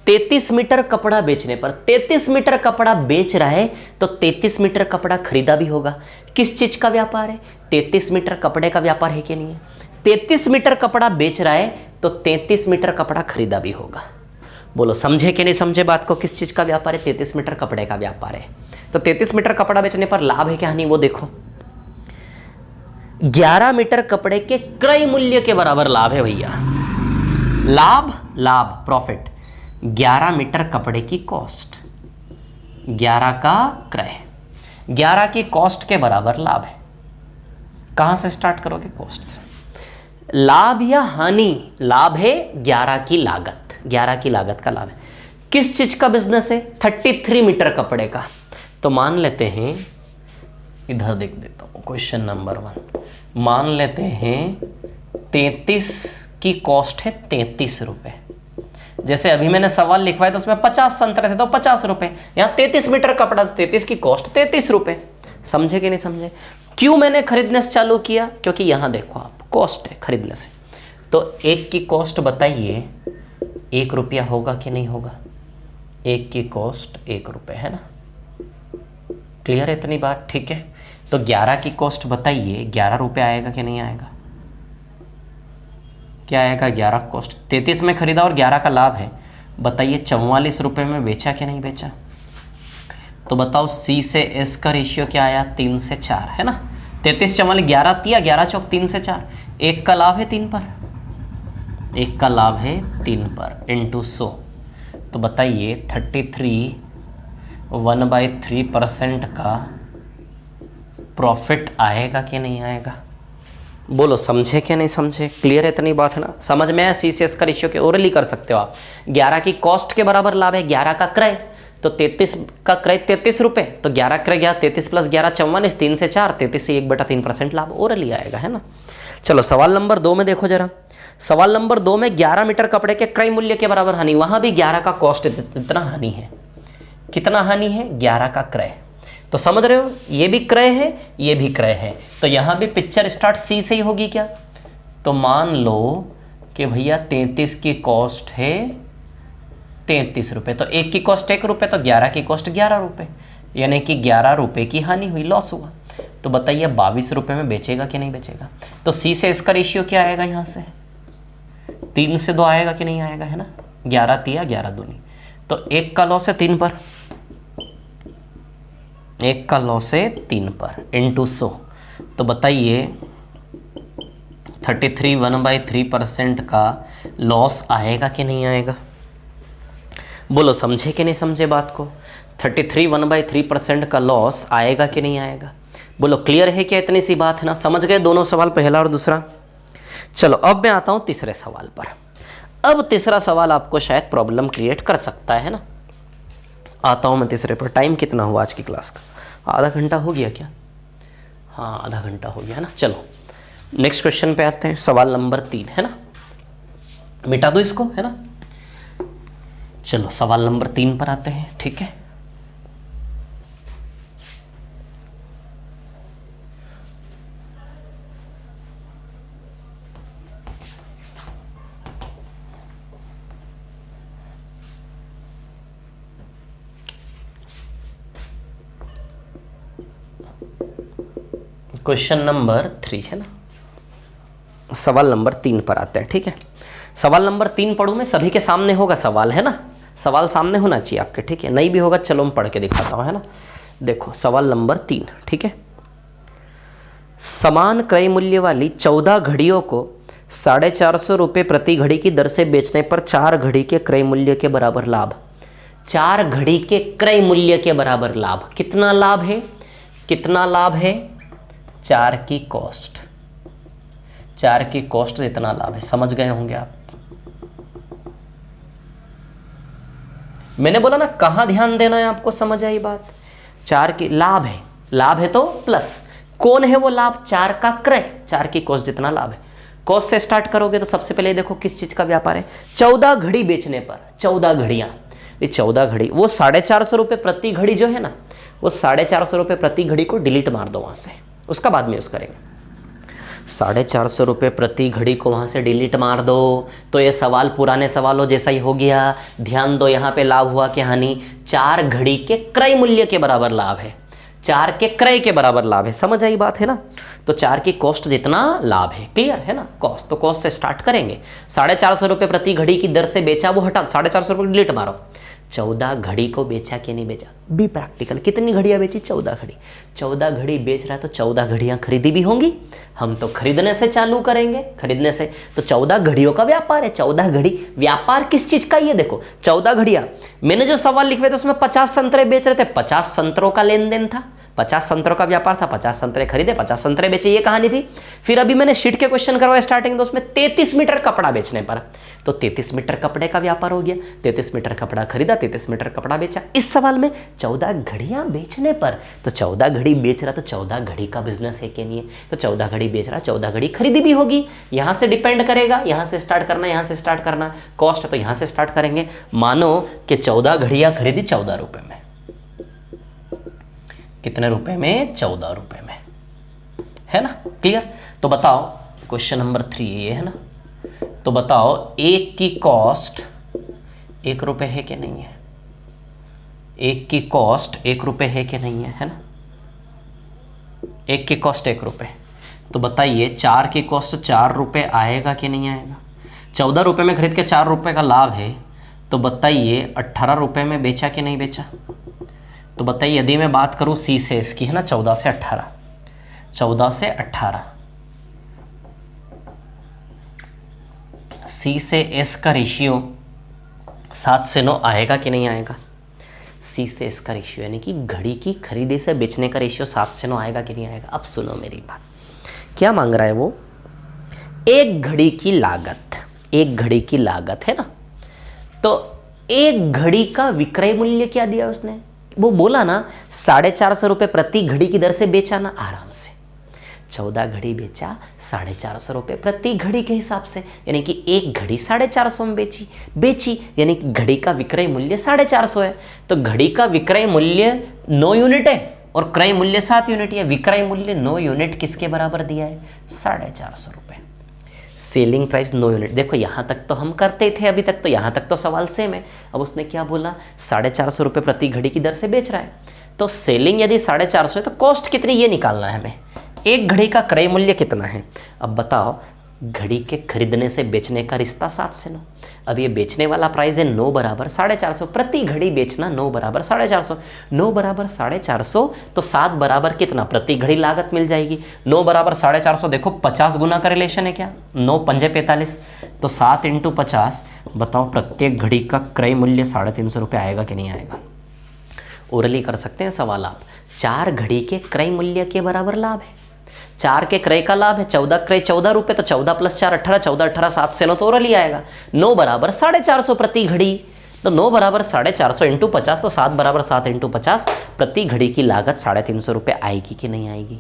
[SPEAKER 1] 33 मीटर कपड़ा बेचने पर 33 मीटर कपड़ा बेच रहा है तो 33 मीटर कपड़ा खरीदा भी होगा। किस चीज का व्यापार है? 33 मीटर कपड़े का व्यापार है कि नहीं है? 33 मीटर कपड़ा बेच रहा है तो 33 मीटर कपड़ा खरीदा भी होगा। बोलो समझे कि नहीं समझे बात को? किस चीज का व्यापार है? 33 मीटर कपड़े का व्यापार है। तो 33 मीटर कपड़ा बेचने पर लाभ है क्या हानि, वो देखो। 11 मीटर कपड़े के क्रय मूल्य के बराबर लाभ है भैया। लाभ प्रॉफिट, 11 मीटर कपड़े की कॉस्ट, 11 का क्रय, 11 की कॉस्ट के बराबर लाभ है। कहां से स्टार्ट करोगे? कॉस्ट से। लाभ या हानि? लाभ है 11 की लागत, 11 की लागत का लाभ है। किस चीज का बिजनेस है? 33 मीटर कपड़े का। तो मान लेते हैं, इधर देख देता हूं क्वेश्चन नंबर 1, मान लेते हैं 33 की कॉस्ट है 33 रुपए। जैसे अभी मैंने सवाल लिखवाया तो उसमें 50 संतरे थे तो 50 रुपए, यहां 33 मीटर कपड़ा, 33 की कॉस्ट 33 रुपए। समझे कि नहीं समझे? क्यों मैंने खरीदने से चालू किया? क्योंकि यहां देखो आप, कॉस्ट है खरीदने से। तो एक की कॉस्ट बताइए 1 रुपया होगा कि नहीं होगा? एक की कॉस्ट 1 रुपये है ना। क्लियर है इतनी बात? ठीक है। तो 11 की कॉस्ट बताइए 11 रुपये आएगा कि नहीं आएगा? क्या आएगा? 11 कॉस्ट, 33 में खरीदा और 11 का लाभ है। बताइए 44 रुपये में बेचा कि नहीं बेचा? तो बताओ सी से एस का रेशियो क्या आया? 3 से 4 है ना। 33 44 11 दिया, 11 चौक 3 से 4, एक का लाभ है 3 पर, एक का लाभ है 3 पर इंटू 100। तो बताइए 33 1/3% का प्रॉफिट आएगा कि नहीं आएगा? बोलो समझे कि नहीं समझे? क्लियर है इतनी बात है ना? समझ में आया? सी से एस का रेशियो के ओरली कर सकते हो आप। 11 की कॉस्ट के बराबर लाभ है, 11 का क्रय, तो 33 का क्रय 33 रुपये, तो 11 क्रय गया 33 + 11 44, 3 से 4, 33 से 1/3% लाभ ओरली आएगा, है ना। चलो सवाल नंबर 2 में देखो जरा। सवाल नंबर 2 में 11 मीटर कपड़े के क्रय मूल्य के बराबर हानि, वहां भी 11 का कॉस्ट इतना हानि है। कितना हानि है? 11 का क्रय। तो समझ रहे हो, ये भी क्रय है, ये भी क्रय है, तो यहां भी पिक्चर स्टार्ट सी से ही होगी क्या? तो मान लो कि भैया 33 की कॉस्ट है 33 रुपये, तो एक की कॉस्ट 1 रुपये, तो 11 की कॉस्ट 11 रुपये, यानी कि 11 रुपये की हानि हुई, लॉस हुआ। तो बताइए 22 रुपये में बेचेगा कि नहीं बेचेगा? तो सी से इसका रेशियो क्या आएगा? यहाँ से 3 से 2 आएगा कि नहीं आएगा, है ना। 11 तिया 11 दूनी, तो एक का लॉस है 3 पर, एक का लॉस है 3 पर इंटू 100। तो बताइए 33 1/3% का लॉस आएगा कि नहीं आएगा? बोलो समझे कि नहीं समझे बात को? 33 1/3% का लॉस आएगा कि नहीं आएगा? बोलो क्लियर है क्या? इतनी सी बात है ना। समझ गए दोनों सवाल, पहला और दूसरा? चलो अब मैं आता हूं तीसरे सवाल पर। अब तीसरा सवाल आपको शायद प्रॉब्लम क्रिएट कर सकता है ना। आता हूं मैं तीसरे पर। टाइम कितना हुआ आज की क्लास का? आधा घंटा हो गया क्या? हाँ आधा घंटा हो गया है ना। चलो नेक्स्ट क्वेश्चन पे आते हैं। सवाल नंबर 3 है ना, मिटा दो इसको, है ना। चलो सवाल नंबर 3 पर आते हैं, ठीक है। क्वेश्चन नंबर 3 है ना, सवाल नंबर 3 पर आते हैं, ठीक है। सवाल नंबर 3 पढ़ूं मैं, सभी के सामने होगा सवाल, है ना। सवाल सामने होना चाहिए आपके, ठीक है। नहीं भी होगा चलो मैं पढ़ के दिखाता हूं, है ना। देखो सवाल नंबर 3, ठीक है। समान क्रय मूल्य वाली 14 घड़ियों को 450 रुपये प्रति घड़ी की दर से बेचने पर 4 घड़ी के क्रय मूल्य के बराबर लाभ। 4 घड़ी के क्रय मूल्य के बराबर लाभ। कितना लाभ है? कितना लाभ है? 4 की कॉस्ट, 4 की कॉस्ट से इतना लाभ है। समझ गए होंगे आप। मैंने बोला ना कहां ध्यान देना है आपको, समझ आई बात। 4 की लाभ है, लाभ है तो प्लस, कौन है वो लाभ? 4 का क्रय, 4 की कॉस्ट जितना लाभ है। कॉस्ट से स्टार्ट करोगे तो सबसे पहले देखो किस चीज का व्यापार है। 14 घड़ी बेचने पर, 14 घड़ियां, ये 14 घड़ी, वो 450 रुपये प्रति घड़ी जो है ना, वो 450 रुपये प्रति घड़ी को डिलीट मार दो वहां से, उसका बाद में यूज करेंगे। 450 रुपये प्रति घड़ी को वहां से डिलीट मार दो तो ये सवाल पुराने सवालों जैसा ही हो गया। ध्यान दो यहाँ पे लाभ हुआ कि हानि? 4 घड़ी के क्रय मूल्य के बराबर लाभ है, 4 के क्रय के बराबर लाभ है। समझ आई बात है ना। तो 4 की कॉस्ट जितना लाभ है, क्लियर है ना। कॉस्ट, तो कॉस्ट से स्टार्ट करेंगे। 450 रुपये प्रति घड़ी की दर से बेचा, वो हटा, 450 रुपये डिलीट मारो। 14 घड़ी को बेचा कि नहीं बेचा? Be practical. कितनी घड़ियां बेची? 14 घड़ी। 14 घड़ी बेच रहा है तो 14 घड़ियां खरीदी भी होंगी। हम तो खरीदने से चालू करेंगे, खरीदने से। तो 14 घड़ियों का व्यापार है। 14 घड़ी व्यापार किस चीज का? ये देखो 14 घड़ियां, मैंने जो सवाल लिखवाए थे उसमें 50 संतरे बेच रहे थे, 50 संतरों का लेन देन था, 50 संतरों का व्यापार था। 50 संतरे खरीदे, 50 संतरे बेचे, ये कहानी थी। फिर अभी मैंने शीट के क्वेश्चन करवाए स्टार्टिंग, तो उसमें 33 मीटर कपड़ा बेचने पर, तो 33 मीटर कपड़े का व्यापार हो गया। 33 मीटर कपड़ा खरीदा, 33 मीटर कपड़ा बेचा। इस सवाल में 14 घड़ियां बेचने पर, तो 14 घड़ी बेच रहा तो 14 घड़ी का बिजनेस है कि नहीं है? तो 14 घड़ी बेच रहा, 14 घड़ी खरीदी भी होगी। यहां से डिपेंड करेगा, यहां से स्टार्ट करना, यहां से स्टार्ट करना। कॉस्ट है तो यहां से स्टार्ट करेंगे। मानो कि 14 घड़ियां खरीदी 14 रुपए में। कितने रुपए में? 14 रुपए में, है ना। क्लियर। तो बताओ क्वेश्चन नंबर 3 ये है ना। तो बताओ एक की कॉस्ट 1 रुपए है कि नहीं है? एक की कॉस्ट 1 रुपए है कि नहीं है ना। एक की कॉस्ट 1 रुपए, तो बताइए 4 की कॉस्ट 4 रुपए आएगा कि नहीं आएगा? 14 रुपए में खरीद के 4 रुपए का लाभ है, तो बताइए 18 रुपए में बेचा कि नहीं बेचा? तो बताइए यदि मैं बात करूं सी से एस की, है ना, 14 से 18, 14 से 18, सी से एस का रेशियो 7 से 9 आएगा कि नहीं आएगा? सी से एस का रेशियो यानी कि घड़ी की खरीदे से बेचने का रेशियो 7 से 9 आएगा कि नहीं आएगा? अब सुनो मेरी बात, क्या मांग रहा है वो? एक घड़ी की लागत, एक घड़ी की लागत है ना, तो एक घड़ी का विक्रय मूल्य क्या दिया उसने? वो बोला ना 450 रुपये प्रति घड़ी की दर से बेचा ना, आराम से 14 घड़ी बेचा 450 रुपये प्रति घड़ी के हिसाब से, यानी कि एक घड़ी 450 में बेची यानी कि घड़ी का विक्रय मूल्य 450 है। तो घड़ी का विक्रय मूल्य 9 यूनिट है और क्रय मूल्य 7 यूनिट है। विक्रय मूल्य 9 यूनिट किसके बराबर दिया है? 450 रुपये। Selling price 9 unit. देखो यहाँ तक तो हम करते थे, अभी तक तो यहाँ तक तो सवाल सेम है। अब उसने क्या बोला? 450 रुपये प्रति घड़ी की दर से बेच रहा है, तो सेलिंग यदि 450 है तो कॉस्ट कितनी ये निकालना है हमें। एक घड़ी का क्रय मूल्य कितना है? अब बताओ, घड़ी के खरीदने से बेचने का रिश्ता 7 से 9। अब ये बेचने वाला प्राइस है 9 बराबर 450, प्रति घड़ी बेचना 9 बराबर 450, 9 बराबर 450, तो 7 बराबर कितना? प्रति घड़ी लागत मिल जाएगी। 9 बराबर 450, देखो 50 गुना का रिलेशन है क्या? 9 पंजे 45, तो 7 इंटू 50, बताओ प्रत्येक घड़ी का क्रय मूल्य 350 रुपये आएगा कि नहीं आएगा? ओरली कर सकते हैं सवाल आप। 4 घड़ी के क्रय मूल्य के बराबर लाभ है, 4 के क्रय का लाभ है, 14 क्रय 14 रुपये, तो 14 + 4 18, 14 18 7 से 9 तो ओरली आएगा। 9 बराबर 450 प्रति घड़ी, तो 9 बराबर 450 इंटू 50, तो 7 बराबर 7 इंटू 50, प्रति घड़ी की लागत 350 रुपये आएगी कि नहीं आएगी?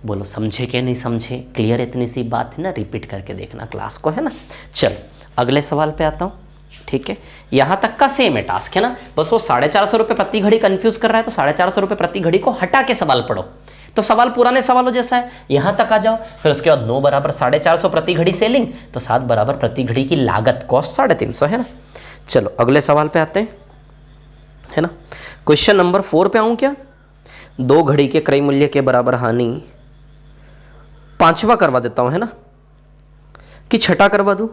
[SPEAKER 1] बोलो समझे कि नहीं समझे? क्लियर? इतनी सी बात है ना, रिपीट करके देखना क्लास को, है ना। चलो अगले सवाल पे आता हूँ, ठीक है। यहाँ तक का सेम है टास्क, है ना। बस वो 450 रुपये प्रति घड़ी कंफ्यूज कर रहा है, तो 450 रुपये प्रति घड़ी को हटा के सवाल पढ़ो, तो सवाल पुराने सवालों जैसा है। यहां तक आ जाओ, फिर उसके बाद 9 बराबर 450 प्रति घड़ी सेलिंग, तो 7 बराबर प्रति घड़ी की लागत कॉस्ट 350, है ना। चलो अगले सवाल पे आते हैं, है ना। क्वेश्चन नंबर 4 पे आऊं क्या? 2 घड़ी के क्रय मूल्य के बराबर हानि, 5वां करवा देता हूं, है ना, कि छठा करवा दूं?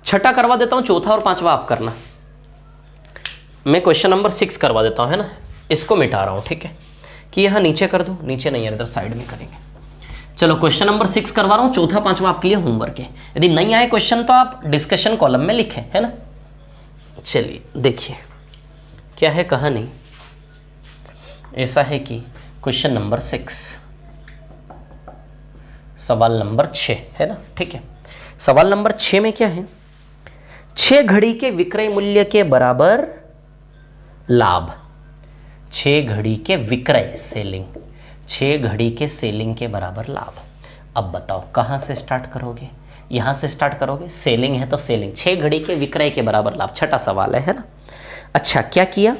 [SPEAKER 1] छठा करवा देता हूं, चौथा और 5वां आप करना। मैं क्वेश्चन नंबर 6 करवा देता हूं, है ना, इसको मिटा रहा हूं, ठीक है, कि यहाँ नीचे कर दूं, नीचे नहीं है, इधर साइड में करेंगे। चलो क्वेश्चन नंबर 6 करवा रहा हूँ, चौथा 5वां आपके लिए होमवर्क है। यदि नहीं आए क्वेश्चन तो आप डिस्कशन कॉलम में लिखें, है ना। चलिए देखिए क्या है कहानी। ऐसा है कि क्वेश्चन नंबर 6, सवाल नंबर 6 है ना, ठीक है। सवाल नंबर 6 में क्या है, 6 घड़ी के विक्रय मूल्य के बराबर लाभ, 6 घड़ी के विक्रय सेलिंग, 6 घड़ी के सेलिंग के बराबर लाभ। अब बताओ कहाँ से स्टार्ट करोगे, यहाँ से स्टार्ट करोगे, सेलिंग है तो सेलिंग, 6 घड़ी के विक्रय के बराबर लाभ, छठा सवाल है ना। अच्छा क्या किया,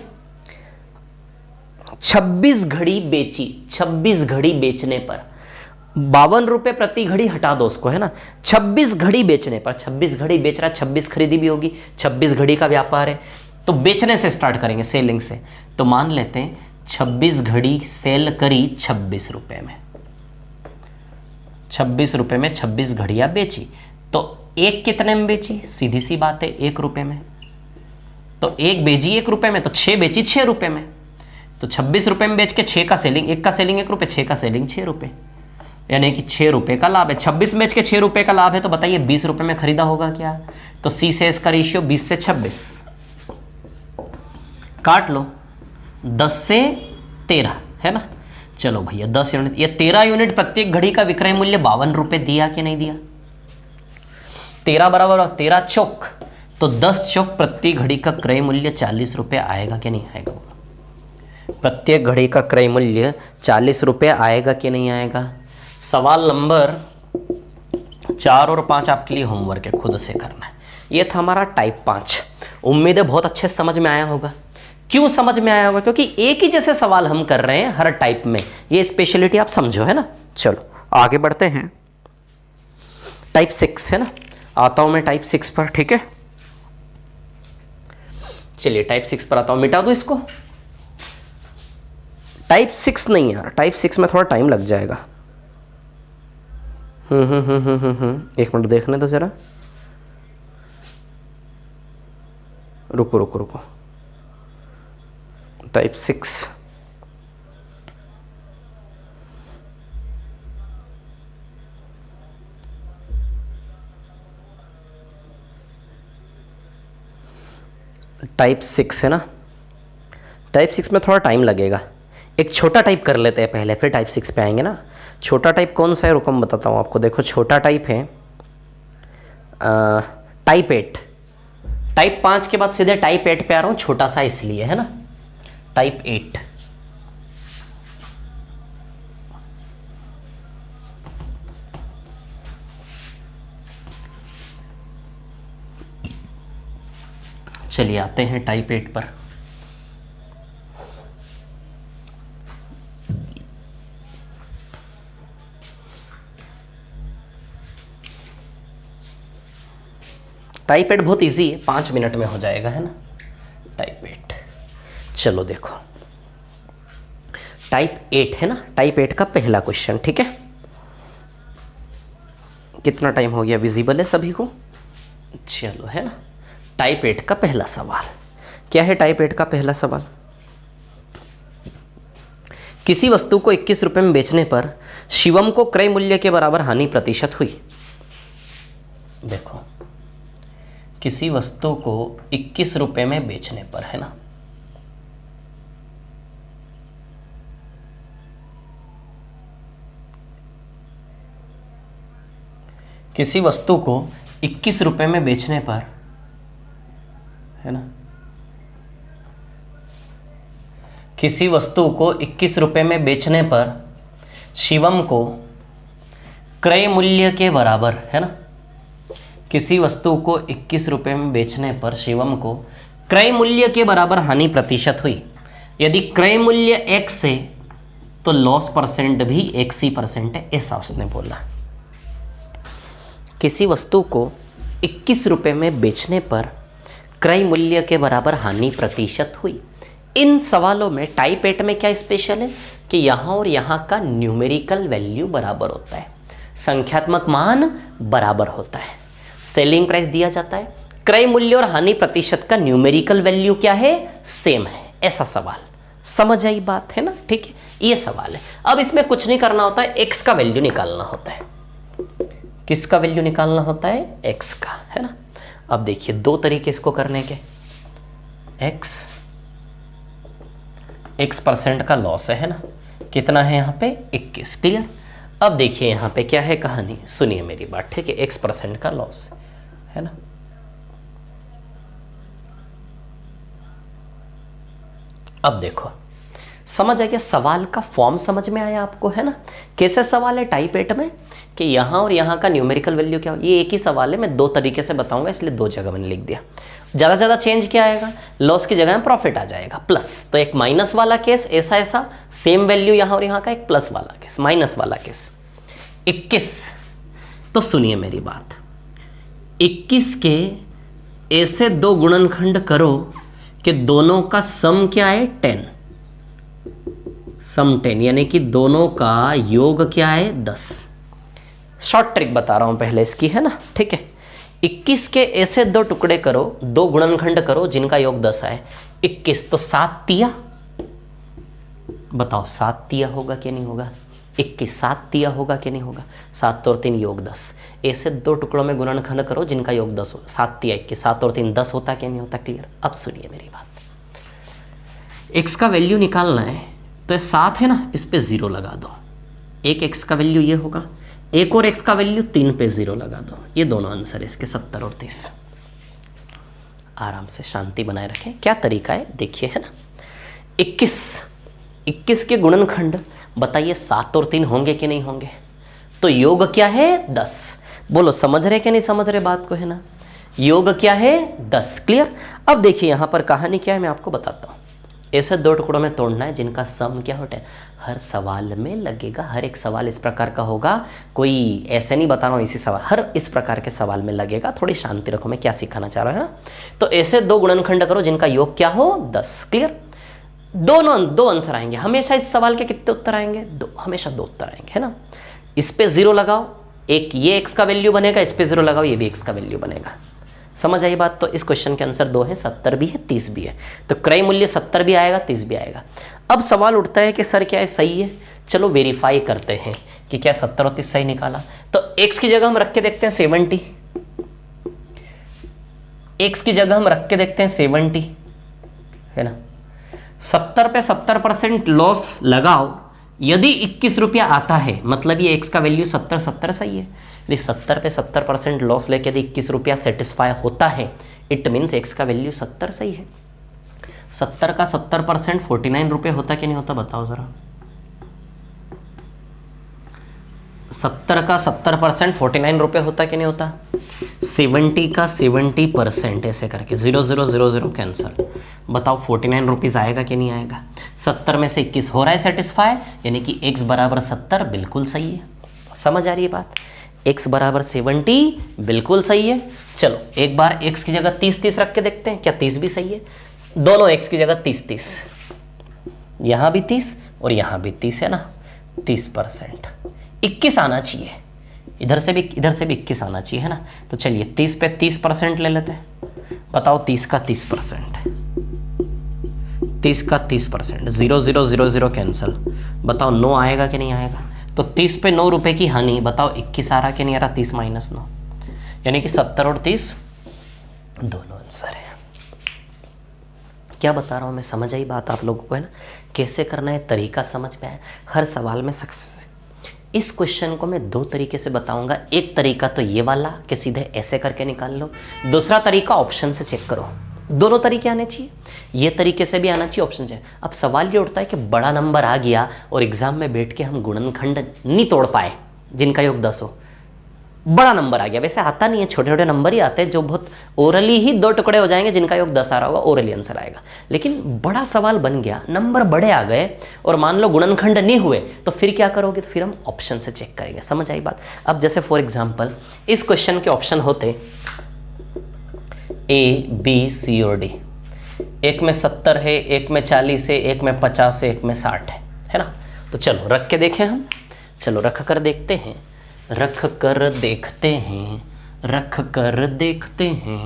[SPEAKER 1] 26 घड़ी बेची, 26 घड़ी बेचने पर 52 रुपए प्रति घड़ी, हटा दो उसको, है ना। 26 घड़ी बेचने पर, 26 घड़ी बेच रहा है, 26 खरीदी भी होगी, 26 घड़ी का व्यापार है, तो बेचने से स्टार्ट करेंगे, सेलिंग से। तो मान लेते हैं 26 घड़ी सेल करी 26 रुपए में, 26 रुपए में 26 घड़ियां बेची, तो एक कितने में बेची, सीधी सी बात है 1 रुपए में, तो एक बेची 1 रुपए में, तो 6 बेची 6 रुपए में, तो 26 रुपए में बेच के 6 का सेलिंग, 1 का सेलिंग 1 रुपए, 6 का सेलिंग 6 रुपए, यानी कि 6 रुपए का लाभ है। 26 बेच के 6 रुपए का लाभ है, तो बताइए 20 रुपए में खरीदा होगा क्या, तो सी से इसका रेशियो 20 से 26, काट लो 10 से 13, है ना। चलो भैया 10 यूनिट, ये 13 यूनिट प्रत्येक घड़ी का विक्रय मूल्य 52 रुपए दिया कि नहीं दिया, 13 बराबर 13 चौक, तो 10 चौक प्रत्येक घड़ी का क्रय मूल्य 40 रुपए आएगा कि नहीं आएगा, प्रत्येक घड़ी का क्रय मूल्य 40 रुपए आएगा कि नहीं आएगा। सवाल नंबर 4 और 5 आपके लिए होमवर्क है, खुद से करना है। ये था हमारा टाइप 5, उम्मीद है बहुत अच्छे से समझ में आया होगा। क्यों समझ में आया होगा, क्योंकि एक ही जैसे सवाल हम कर रहे हैं हर टाइप में, ये स्पेशलिटी आप समझो, है ना। चलो आगे बढ़ते हैं, टाइप 6 है ना, आता हूं मैं टाइप 6 पर, ठीक है। चलिए टाइप 6 पर आता हूं, मिटा दो इसको, टाइप 6 नहीं यार, टाइप 6 में थोड़ा टाइम लग जाएगा। एक मिनट देखने दो जरा, रुको रुको रुको, टाइप 6 टाइप 6 है ना, टाइप 6 में थोड़ा टाइम लगेगा। एक छोटा टाइप कर लेते हैं पहले, फिर टाइप 6 पे आएंगे ना। छोटा टाइप कौन सा है, रुको मैं बताता हूँ आपको। देखो छोटा टाइप है टाइप 8, टाइप 5 के बाद सीधे टाइप 8 पे आ रहा हूँ, छोटा सा इसलिए, है ना। टाइप 8, चलिए आते हैं टाइप 8 पर। टाइप 8 बहुत इजी है, 5 मिनट में हो जाएगा, है ना। टाइप 8, चलो देखो टाइप 8 है ना, टाइप 8 का पहला क्वेश्चन, ठीक है। कितना टाइम हो गया, विजिबल है सभी को, चलो, है ना। टाइप 8 का पहला सवाल क्या है, टाइप 8 का पहला सवाल, किसी वस्तु को 21 रुपए में बेचने पर शिवम को क्रय मूल्य के बराबर हानि प्रतिशत हुई। देखो किसी वस्तु को 21 रुपए में बेचने पर, है ना, किसी वस्तु को 21 रुपए में बेचने पर, है ना, किसी वस्तु को 21 रुपए में बेचने पर शिवम को क्रय मूल्य के बराबर, है ना, किसी वस्तु को 21 रुपए में बेचने पर शिवम को क्रय मूल्य के बराबर हानि प्रतिशत हुई। यदि क्रय मूल्य x है तो लॉस परसेंट भी x ही परसेंट है, ऐसा उसने बोला। किसी वस्तु को 21 रुपए में बेचने पर क्रय मूल्य के बराबर हानि प्रतिशत हुई। इन सवालों में टाइप 8 में क्या स्पेशल है कि यहाँ और यहाँ का न्यूमेरिकल वैल्यू बराबर होता है, संख्यात्मक मान बराबर होता है, सेलिंग प्राइस दिया जाता है, क्रय मूल्य और हानि प्रतिशत का न्यूमेरिकल वैल्यू क्या है, सेम है, ऐसा सवाल। समझ आई बात, है ना, ठीक है, ये सवाल है। अब इसमें कुछ नहीं करना होता है, एक्स का वैल्यू निकालना होता है। किसका वैल्यू निकालना होता है, एक्स का, है ना। अब देखिए 2 तरीके इसको करने के, एक्स परसेंट का लॉस है ना, कितना है यहाँ पे 21, क्लियर। अब देखिए यहां पे क्या है कहानी, सुनिए मेरी बात, ठीक है। x% का लॉस है ना। अब देखो समझ आ गया, सवाल का फॉर्म समझ में आया आपको, है ना। कैसे सवाल है टाइप 8 में कि यहाँ और यहाँ का न्यूमेरिकल वैल्यू क्या हो, ये एक ही सवाल है, मैं दो तरीके से बताऊंगा इसलिए दो जगह मैंने लिख दिया। ज़्यादा ज़्यादा चेंज क्या आएगा, लॉस की जगह में प्रॉफिट आ जाएगा प्लस, तो एक माइनस वाला केस ऐसा ऐसा, सेम वैल्यू यहाँ और यहाँ का एक प्लस वाला केस, माइनस वाला केस। 21, तो सुनिए मेरी बात, 21 के ऐसे दो गुणनखंड करो कि दोनों का सम क्या है 10, सम 10 यानी कि दोनों का योग क्या है 10। शॉर्ट ट्रिक बता रहा हूं पहले इसकी, है ना, ठीक है। 21 के ऐसे दो टुकड़े करो, दो गुणनखंड करो जिनका योग 10 आए। 21 तो 7 तिया, बताओ 7 तिया होगा कि नहीं होगा, 21 7 तिया होगा कि नहीं होगा, 7 और 3 योग 10। ऐसे दो टुकड़ों में गुणनखंड करो जिनका योग 10 हो, 7 तिया 21, 7 और 3 10 होता कि नहीं होता, क्लियर। अब सुनिए मेरी बात, x का वैल्यू निकालना है तो 7 है ना, इस पे 0 लगा दो, एक x का वैल्यू ये होगा, एक और x का वैल्यू 3 पे 0 लगा दो, ये दोनों आंसर है इसके 70 और 30। आराम से शांति बनाए रखें, क्या तरीका है देखिए, है ना। 21 के गुणनखंड बताइए 7 और 3 होंगे कि नहीं होंगे, तो योग क्या है 10, बोलो समझ रहे कि नहीं समझ रहे बात को, है ना। योग क्या है 10, क्लियर। अब देखिए यहां पर कहानी क्या है मैं आपको बताता हूं। ऐसे दो टुकड़ों में तोड़ना है जिनका सम क्या होता है, हर सवाल में लगेगा, हर एक सवाल इस प्रकार का होगा, कोई ऐसे नहीं बता रहा हूँ इसी सवाल, हर इस प्रकार के सवाल में लगेगा। थोड़ी शांति रखो, मैं क्या सिखाना चाह रहा हूँ, है ना। तो ऐसे दो गुणनखंड करो जिनका योग क्या हो 10, क्लियर। दो आंसर आएंगे हमेशा, इस सवाल के कितने उत्तर आएंगे, दो, हमेशा दो उत्तर आएंगे, है ना। इस पे 0 लगाओ, एक ये x का वैल्यू बनेगा, इस पे 0 लगाओ, ये भी x का वैल्यू बनेगा। समझ आई बात। तो इस क्वेश्चन के आंसर 2 है, 70 भी है 30 भी है, तो क्रय मूल्य 70 भी आएगा 30 भी आएगा। अब सवाल उठता है कि सर क्या है सही है, चलो वेरीफाई करते हैं कि क्या 70 और 30 सही निकाला। तो x की जगह हम रख के देखते हैं 70, x की जगह हम रख के देखते हैं 70, है ना। 70 पे 70% लॉस लगाओ, यदि 21 रुपया आता है मतलब ये x का वैल्यू 70 सही है। यदि 70 पे 70% लॉस लेके यदि 21 रुपया सेटिस्फाई होता है, इट मीन्स x का वैल्यू 70 सही है। 70 का 70% 49 रुपये होता कि नहीं होता, बताओ जरा। 70 का 70% 49 रुपये होता कि नहीं होता। 70 का 70% ऐसे करके 0 0 0 0 कैंसल, बताओ 49 रुपीज़ आएगा कि नहीं आएगा। 70 में से 21 हो रहा है सेटिस्फाई, यानी कि x बराबर 70 बिल्कुल सही है। समझ आ रही है बात, x बराबर 70 बिल्कुल सही है। चलो एक बार x की जगह 30 रख के देखते हैं, क्या 30 भी सही है। दोनों x की जगह 30, यहाँ भी 30 और यहाँ भी 30 है ना, 30%। 21 आना चाहिए, इधर से भी 21 आना चाहिए, है ना। तो चलिए 30 पे 30% ले लेते हैं, बताओ 30 का 30%, 30 का 30%, 0 0 0 0 कैंसल, बताओ 9 आएगा कि नहीं आएगा। तो 30 पे 9 रुपए की हानि, बताओ 21 आ रहा कि नहीं आ रहा, 30 माइनस 9, यानी कि 70 और 30 दोनों आंसर है। क्या बता रहा हूँ मैं, समझ आई बात आप लोगों को, है ना। कैसे करना है तरीका समझ में आया, हर सवाल में सक्सेस है। इस क्वेश्चन को मैं दो तरीके से बताऊंगा, एक तरीका तो ये वाला कि सीधे ऐसे करके निकाल लो, दूसरा तरीका ऑप्शन से चेक करो। दोनों तरीके आने चाहिए, ये तरीके से भी आना चाहिए, ऑप्शन से। अब सवाल ये उठता है कि बड़ा नंबर आ गया और एग्जाम में बैठ के हम गुणनखंड नहीं तोड़ पाए जिनका योग 10 हो, बड़ा नंबर आ गया, वैसे आता नहीं है, छोटे छोटे नंबर ही आते हैं जो बहुत ओरली ही दो टुकड़े हो जाएंगे जिनका योग 10 आ रहा होगा, ओरली आंसर आएगा। लेकिन बड़ा सवाल बन गया, नंबर बड़े आ गए और मान लो गुणनखंड नहीं हुए, तो फिर क्या करोगे, तो फिर हम ऑप्शन से चेक करेंगे। समझ आई बात। अब जैसे फॉर एग्जाम्पल इस क्वेश्चन के ऑप्शन होते A, B, C और D, एक में 70 है, एक में 40 है, एक में 50 है, एक में 60 है ना। तो चलो रख के देखें हम, चलो रख कर देखते हैं, रख कर देखते हैं, रख कर देखते हैं।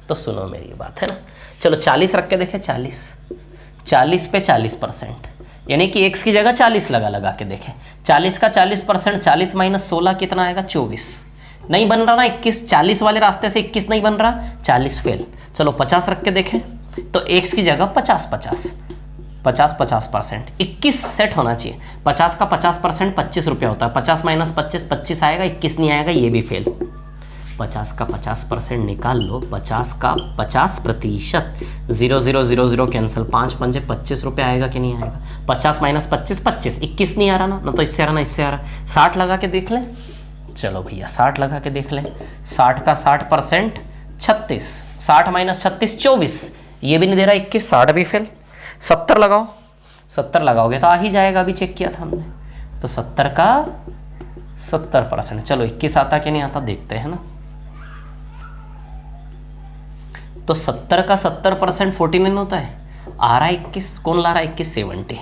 [SPEAKER 1] तो सुनो मेरी बात, है ना। चलो 40 रख के देखें, 40 पे 40%, यानी कि x की जगह 40 लगा के देखें। 40 का 40%, 40 माइनस 16 कितना आएगा, 24। नहीं बन रहा ना 21, 40 वाले रास्ते से 21 नहीं बन रहा, 40 फेल। चलो 50 रख के देखें, तो x की जगह 50 50% 21 सेट होना चाहिए। 50 का 50% 25 रुपया होता है। 50 माइनस 25 25 आएगा, 21 नहीं आएगा, ये भी फेल। 50 का 50% निकाल लो। 50 का 50%, 0 0 0 0 कैंसिल, 5 पंजे 25 रुपये आएगा कि नहीं आएगा। 50 माइनस 25 25, 21 नहीं आ रहा ना तो इससे आ रहा ना इससे आ रहा। 60 लगा के देख लें। चलो भैया 60 लगा के देख लें। 60 का 60% 36, 60 माइनस 36 24, ये भी नहीं दे रहा 21, 60 भी फेल। 70 लगाओ, 70 लगाओगे तो आ ही जाएगा, अभी चेक किया था हमने। तो 70 का 70%, चलो 21 आता कि नहीं आता देखते हैं ना। तो 70 का 70% 49 होता है, आ रहा है 21, कौन ला रहा है 21? 70।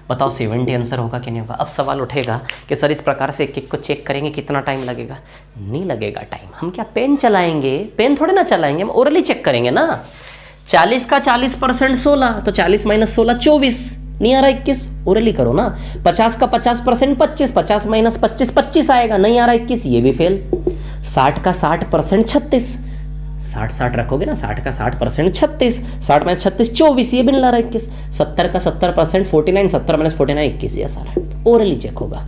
[SPEAKER 1] बताओ 70 आंसर होगा कि नहीं होगा। अब सवाल उठेगा कि सर इस प्रकार से एक एक को चेक करेंगे कितना टाइम लगेगा। नहीं लगेगा टाइम, हम क्या पेन चलाएंगे? पेन थोड़े ना चलाएंगे, हम ओरली चेक करेंगे ना। 40 का 40% 16, तो 40 माइनस 16 24, नहीं आ रहा 21, ओरली करो ना। 50 का 50% 25, 50 माइनस 25 25 आएगा, नहीं आ रहा 21, ये भी फेल। 60 का 60% 36, 60 रखोगे ना, 60 का 60% 36, 60 माइनस 36 24, ये भी नहीं ला रहा 21। 70 का 70% 49, 70 माइनस 49 21, ये सारा ओरली चेक होगा।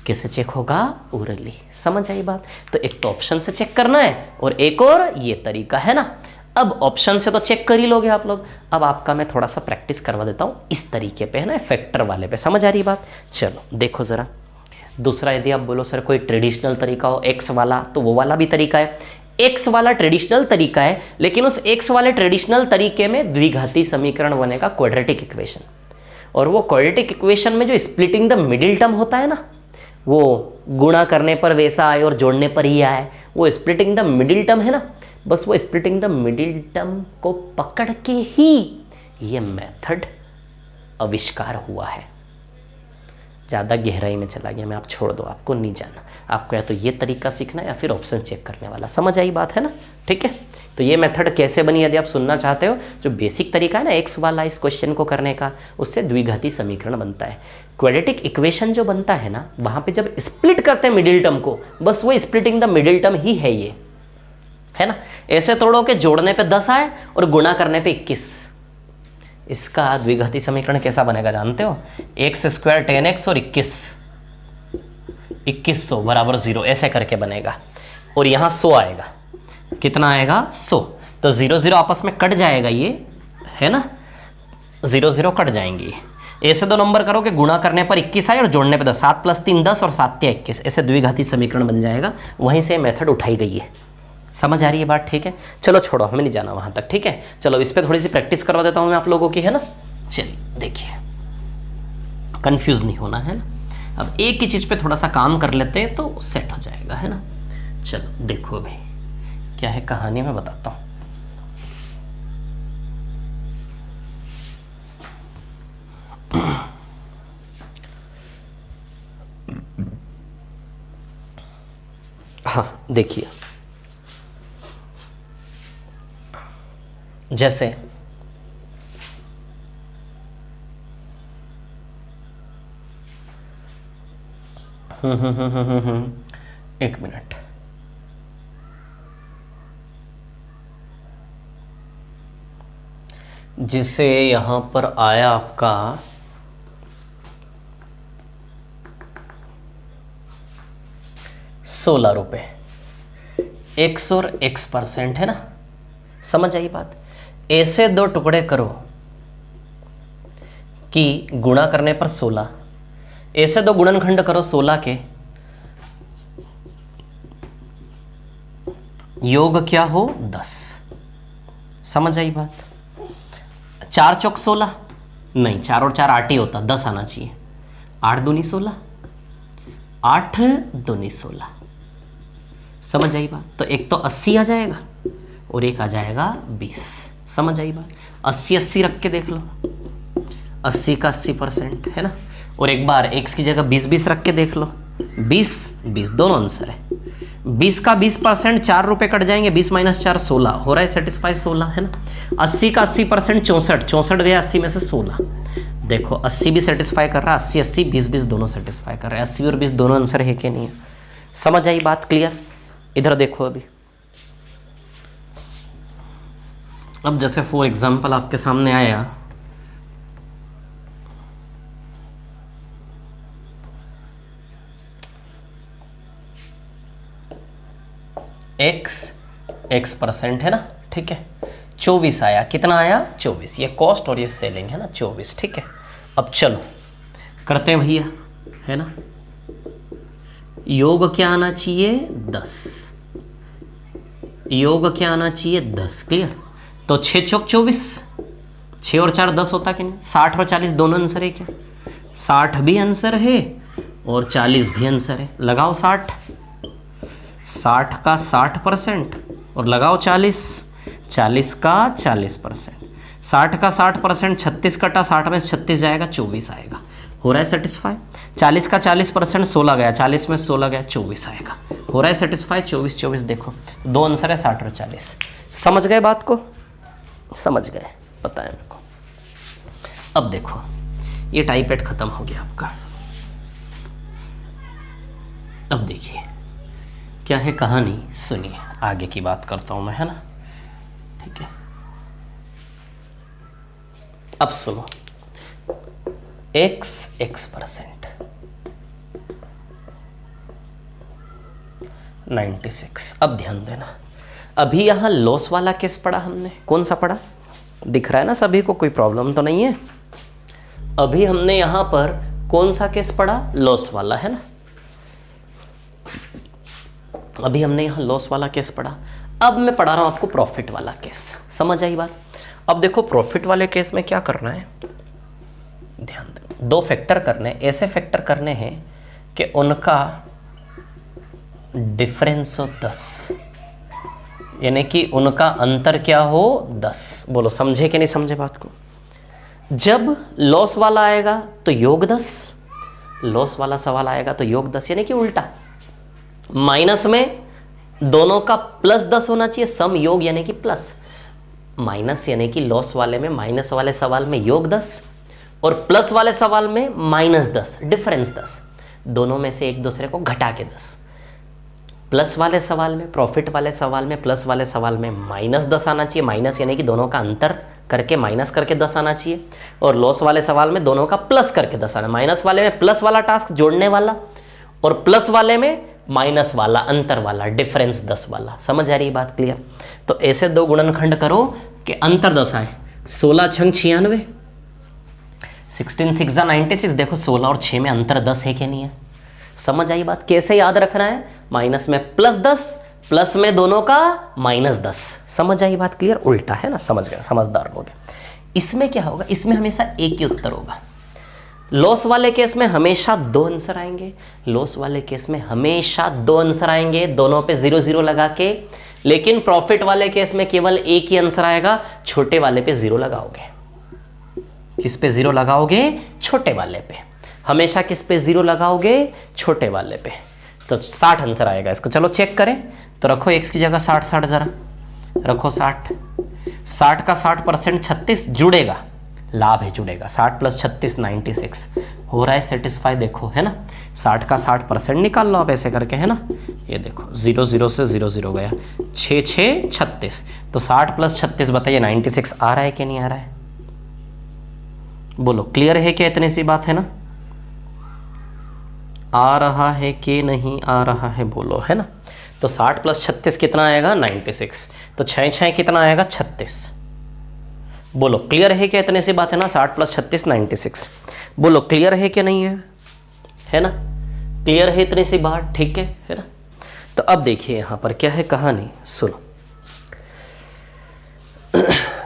[SPEAKER 1] कैसे चेक होगा? ओरली। समझ आई बात? तो एक तो ऑप्शन से चेक करना है और एक और ये तरीका है ना। अब ऑप्शन से तो चेक कर ही लोगे आप लोग, अब आपका मैं थोड़ा सा प्रैक्टिस करवा देता हूँ इस तरीके पे, है ना, फैक्टर वाले पे। समझ आ रही बात? चलो देखो जरा। दूसरा, यदि आप बोलो सर कोई ट्रेडिशनल तरीका हो एक्स वाला, तो वो वाला भी तरीका है। एक्स वाला ट्रेडिशनल तरीका है, लेकिन उस एक्स वाले ट्रेडिशनल तरीके में द्विघाती समीकरण बनेगा, क्वाड्रेटिक इक्वेशन। और वो क्वाड्रेटिक इक्वेशन में जो स्प्लिटिंग द मिडिल टर्म होता है ना, वो गुणा करने पर वैसा आए और जोड़ने पर ही आए, वो स्प्लिटिंग द मिडिल टर्म है ना, बस वो स्प्लिटिंग द मिडिल टर्म को पकड़ के ही ये मेथड आविष्कार हुआ है। ज़्यादा गहराई में चला गया मैं, आप छोड़ दो, आपको नहीं जाना। आपको या तो ये तरीका सीखना है या फिर ऑप्शन चेक करने वाला। समझ आई बात है ना? ठीक है, तो ये मेथड कैसे बनी यदि आप सुनना चाहते हो, जो बेसिक तरीका है ना एक्स वाला इस क्वेश्चन को करने का, उससे द्विघाती समीकरण बनता है। क्वाड्रेटिक इक्वेशन जो बनता है ना, वहाँ पे जब स्प्लिट करते हैं मिडिल टर्म को, बस वो स्प्लिटिंग द मिडिल टर्म ही है ये, है ना। ऐसे तोड़ो के जोड़ने पे 10 आए और गुणा करने पे 21। इसका द्विघाती समीकरण कैसा बनेगा जानते हो? एक्स स्क्वायर 10x और 2100 बराबर 0, ऐसे करके बनेगा। और यहाँ 100 आएगा, कितना आएगा? 100। तो 0 0 आपस में कट जाएगा ये, है ना, 0 0 कट जाएंगे। ऐसे दो नंबर करोगे, गुणा करने पर 21 आए और जोड़ने पर 10, 7 + 3 10 और 7 × 21, ऐसे द्विघाती समीकरण बन जाएगा। वहीं से मेथड उठाई गई है। समझ आ रही है बात? ठीक है, चलो छोड़ो, हमें नहीं जाना वहां तक। ठीक है, चलो इस पर थोड़ी सी प्रैक्टिस करवा देता हूं मैं आप लोगों की, है ना। चलिए देखिए, कंफ्यूज नहीं होना, है ना। अब एक ही चीज पे थोड़ा सा काम कर लेते हैं तो सेट हो जाएगा, है ना। चलो देखो अभी क्या है कहानी, मैं बताता हूं। हाँ देखिए, जैसे एक मिनट, जिसे यहां पर आया आपका 16 रुपये, x और x% है ना। समझ आई बात? ऐसे दो टुकड़े करो कि गुणा करने पर 16, ऐसे दो गुणनखंड करो 16 के, योग क्या हो? 10। समझ आई बात? 4 चौक 16 नहीं, 4 और 4 8 ही होता, 10 आना चाहिए। 8 दूनी 16, 8 दूनी 16। समझ आई बात? तो एक तो 80 आ जाएगा और एक आ जाएगा 20। समझ आई बात? 80 80 रख के देख लो, 80 का 80% है ना। और एक बार x की जगह 20 20 रख के देख लो, 20 20 दोनों आंसर है। 20 का 20%, 4 रुपए कट जाएंगे, 20 माइनस 4 16 हो रहा है, सेटिस्फाई 16 है ना। 80 का 80% 64, 64 गया 80 में से 16। देखो 80 भी सेटिस्फाई कर रहा है, 80 80 20 20 दोनों सेटिस्फाई कर रहे हैं। 80 और 20 दोनों आंसर है कि नहीं है? समझ आई बात? क्लियर? इधर देखो अभी, अब जैसे फॉर एग्जाम्पल आपके सामने आया x% है ना, ठीक है। 24 आया, कितना आया 24, ये कॉस्ट और ये सेलिंग है ना 24, ठीक है। अब चलो करते हैं भैया, है ना। योग क्या आना चाहिए 10, योग क्या आना चाहिए 10, क्लियर। तो 6 चौक 24, 6 और 4 10 होता कि नहीं। 60 और 40 दोनों आंसर है क्या, 60 भी आंसर है और 40 भी आंसर है। लगाओ 60, 60 का 60% और लगाओ 40, 40 का 40%। 60 का 60%, 36 कटा 60 में 36 जाएगा, 24 आएगा। हो रहा है सेटिस्फाई। 40 का 40%, 16 गया, 40 में 16 गया, 24 आएगा। हो रहा है सेटिस्फाई। 24 24 देखो, दो आंसर है 60 और 40। समझ गए बात को, समझ गए, पता है मेरे को। अब देखो ये टाइपेट खत्म हो गया आपका। अब देखिए क्या है कहानी, सुनिए, आगे की बात करता हूं मैं, है ना, ठीक है। अब सुनो, x% 96। अब ध्यान देना, अभी यहां लॉस वाला केस पढ़ा हमने, कौन सा पढ़ा, दिख रहा है ना सभी को, कोई प्रॉब्लम तो नहीं है। अभी हमने यहां पर कौन सा केस पढ़ा, लॉस वाला, है ना। अभी हमने यहां लॉस वाला केस पढ़ा। अब मैं पढ़ा रहा हूं आपको प्रॉफिट वाला केस, समझ आई बात। अब देखो प्रॉफिट वाले केस में क्या करना है, ध्यान दो, दो फैक्टर करने, ऐसे फैक्टर करने हैं कि उनका डिफरेंस हो 10, यानी कि उनका अंतर क्या हो 10। बोलो समझे कि नहीं समझे बात को। जब लॉस वाला आएगा तो योग 10, लॉस वाला सवाल आएगा तो योग 10, यानी कि उल्टा, माइनस में दोनों का प्लस 10 होना चाहिए, सम योग यानी कि प्लस, माइनस यानी कि लॉस वाले में, माइनस वाले सवाल में योग 10 और प्लस वाले सवाल में माइनस 10, डिफरेंस 10, दोनों में से एक दूसरे को घटा के 10। प्लस वाले सवाल में, प्रॉफिट वाले सवाल में, प्लस वाले सवाल में माइनस 10 आना चाहिए, माइनस यानी कि दोनों का अंतर करके माइनस करके 10 आना चाहिए। और लॉस वाले सवाल में दोनों का प्लस करके 10 आना, माइनस वाले में प्लस वाला टास्क जोड़ने वाला और प्लस वाले में माइनस वाला अंतर वाला, डिफरेंस 10 वाला। समझ आ रही है बात, क्लियर। तो ऐसे दो गुणनखंड करो कि अंतर 10 आए। 16 छंग 96, 16 6 96। देखो 16 और 6 में अंतर 10 है कि नहीं है, समझ आई बात। कैसे याद रखना है, माइनस में प्लस 10, प्लस में दोनों का माइनस 10। समझ आई बात, क्लियर। उल्टा है ना, समझ गए, समझदार लोग। इसमें क्या होगा, इसमें हमेशा एक ही उत्तर होगा। लॉस वाले केस में हमेशा दो आंसर आएंगे, लॉस वाले केस में हमेशा दो आंसर आएंगे, दोनों पे 0 0 लगा के। लेकिन प्रॉफिट वाले केस में केवल एक ही आंसर आएगा, छोटे वाले पे 0 लगाओगे। किस पे 0 लगाओगे, छोटे वाले पे। हमेशा किस पे 0 लगाओगे, छोटे वाले पे। तो 60 आंसर आएगा इसका। चलो चेक करें, तो रखो x की जगह 60 60, जरा रखो 60, 60 का 60% 36 जुड़ेगा, लाभ है, जुड़ेगा। 60 प्लस 36 96 हो रहा है सेटिस्फाई। देखो है ना, 60 का 60% निकाल लो आप ऐसे करके, है ना। ये देखो 0 0 से 0 0 गया, 6 6 36। तो 60 प्लस 36 बताइए 96 आ रहा है कि नहीं आ रहा है, बोलो। क्लियर है क्या, इतनी सी बात है ना। आ रहा है कि नहीं आ रहा है, बोलो, है ना। तो 60 प्लस 36 कितना आएगा 96। तो 6 6 कितना आएगा 36। बोलो क्लियर है क्या, इतने सी बात है ना। 60 प्लस 36 96। बोलो क्लियर है क्या, नहीं है ना। क्लियर है इतनी सी बात, ठीक है ना। तो अब देखिए यहां पर क्या है कहानी, सुनो।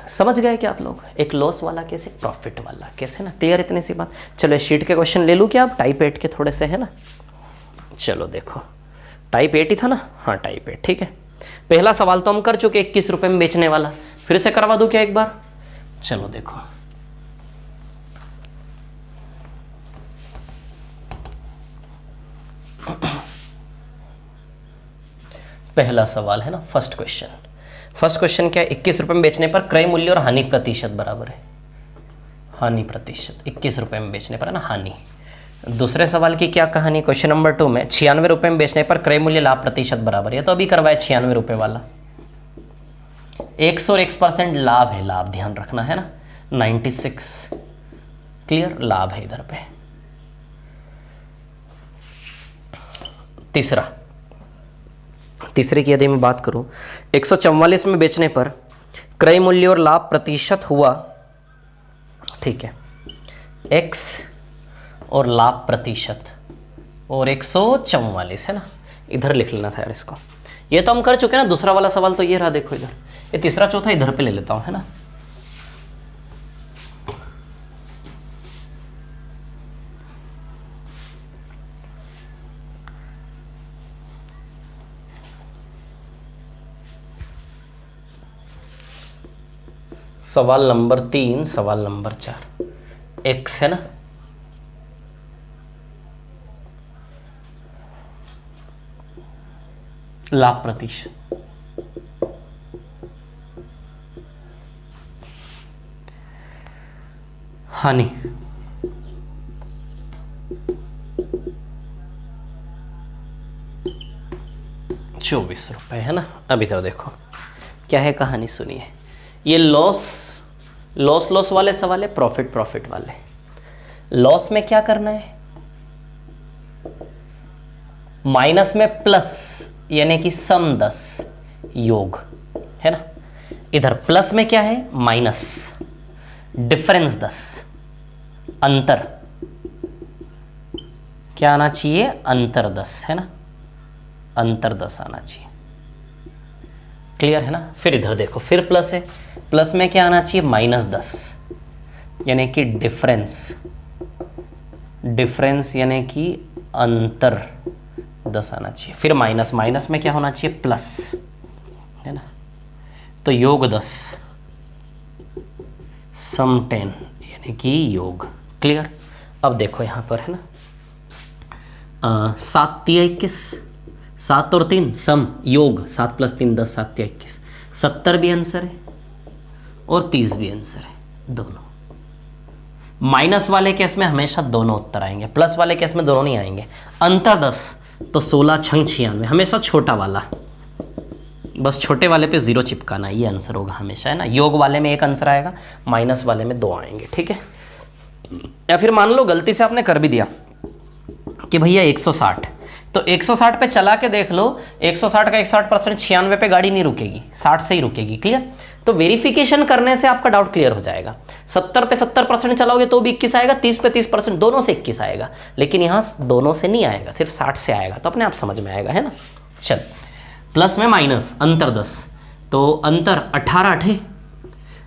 [SPEAKER 1] समझ गए क्या आप लोग, एक लॉस वाला कैसे, प्रॉफिट वाला कैसे ना। क्लियर इतनी सी बात। चलो शीट के क्वेश्चन ले लूँ क्या आप, टाइप 8 के थोड़े से, है ना। चलो देखो टाइप 8 ही था ना, हाँ टाइप 8, ठीक है। पहला सवाल तो हम कर चुके 21 रुपए में बेचने वाला, फिर से करवा दूं क्या एक बार। चलो देखो, पहला सवाल है ना, फर्स्ट क्वेश्चन। फर्स्ट क्वेश्चन क्या है, 21 रुपए में बेचने पर क्रय मूल्य और हानि प्रतिशत बराबर है। हानि प्रतिशत 21 रुपए में बेचने पर है ना, हानि। दूसरे सवाल की क्या कहानी, क्वेश्चन नंबर 2 में 96 रुपए में बेचने पर क्रय मूल्य लाभ प्रतिशत बराबर है। तो अभी करवाए 96 रुपए वाला, 100 और 1% लाभ है, लाभ ध्यान रखना है ना। 96 क्लियर, लाभ है इधर पे। तीसरा तीसरे की यदि मैं बात करूं, 144 में बेचने पर क्रय मूल्य और लाभ प्रतिशत हुआ, ठीक है, x और लाभ प्रतिशत और 144 है ना, इधर लिख लेना था यार इसको। ये तो हम कर चुके हैं ना, दूसरा वाला सवाल तो ये रहा, देखो इधर, ये तीसरा चौथा इधर पे ले लेता हूं, है ना। सवाल नंबर 3, सवाल नंबर 4, x है ना, लाभ प्रतिशत, हानि, ₹24 है ना। अब इधर देखो क्या है कहानी, सुनिए। ये लॉस वाले सवाल है, प्रॉफिट वाले। लॉस में क्या करना है, माइनस में प्लस यानी कि सम 10 योग, है ना। इधर प्लस में क्या है, माइनस, डिफरेंस 10, अंतर क्या आना चाहिए, अंतर 10, है ना, अंतर 10 आना चाहिए। क्लियर है ना। फिर इधर देखो, फिर प्लस है, प्लस में क्या आना चाहिए, -10 यानी कि डिफरेंस यानी कि अंतर 10 आना चाहिए। फिर माइनस में क्या होना चाहिए, प्लस, है ना। तो योग 10 सम 10 यानी कि योग। क्लियर। अब देखो यहां पर, है ना, 7 × 21, 7 और 3 सम योग, 7 + 3 10, 7 × 21, 70 भी आंसर है और 30 भी आंसर है, दोनों। माइनस वाले केस में हमेशा दोनों उत्तर आएंगे, प्लस वाले केस में दोनों नहीं आएंगे। अंतर 10 तो 16 × 96, हमेशा छोटा वाला, बस छोटे वाले पे 0 चिपकाना, ये आंसर होगा हमेशा, है ना। योग वाले में 1 आंसर आएगा, माइनस वाले में 2 आएंगे, ठीक है। या फिर मान लो गलती से आपने कर भी दिया कि भैया 160, तो 160 पे चला के देख लो, 160 का 160% 96 पे गाड़ी नहीं रुकेगी, 60 से ही रुकेगी। क्लियर। तो वेरिफिकेशन करने से आपका डाउट क्लियर हो जाएगा। 70 पे 70% चलाओगे तो भी 21 आएगा, 30 पे 30%, दोनों से 21 आएगा, लेकिन यहाँ दोनों से नहीं आएगा, सिर्फ 60 से आएगा, तो अपने आप समझ में आएगा, है ना। चल, प्लस में माइनस, अंतर 10, तो अंतर 18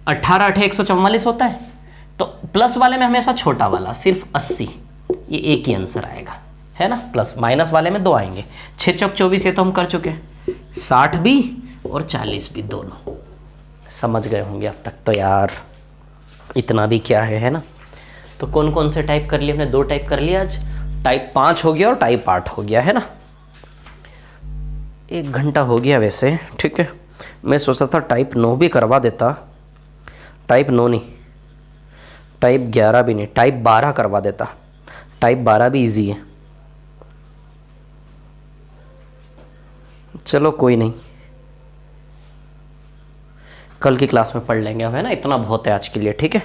[SPEAKER 1] 8 144 होता है, तो प्लस वाले में हमेशा छोटा वाला, सिर्फ 80, ये एक ही आंसर आएगा, है ना। प्लस माइनस वाले में 2 आएंगे। 6 × 24 ये तो हम कर चुके हैं, 60 भी और 40 भी, दोनों समझ गए होंगे अब तक तो यार, इतना भी क्या है ना। तो कौन कौन से टाइप कर लिए हमने, 2 टाइप कर लिया आज, टाइप 5 हो गया और टाइप 8 हो गया, है ना। 1 घंटा हो गया वैसे, ठीक है। मैं सोचा था टाइप 9 भी करवा देता, टाइप 9 नहीं, टाइप 11 भी नहीं, टाइप 12 करवा देता, टाइप 12 भी इजी है। चलो कोई नहीं, कल की क्लास में पढ़ लेंगे अब, है ना। इतना बहुत है आज के लिए, ठीक है।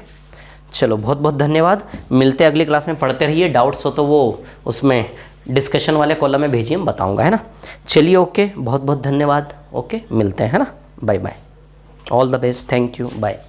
[SPEAKER 1] चलो बहुत बहुत धन्यवाद, मिलते हैं अगली क्लास में। पढ़ते रहिए, डाउट्स हो तो वो उसमें डिस्कशन वाले कॉलम में भेजिए, मैं बताऊंगा, है ना। चलिए ओके, बहुत बहुत धन्यवाद, ओके, मिलते हैं, है ना। Bye bye, all the best, thank you, bye.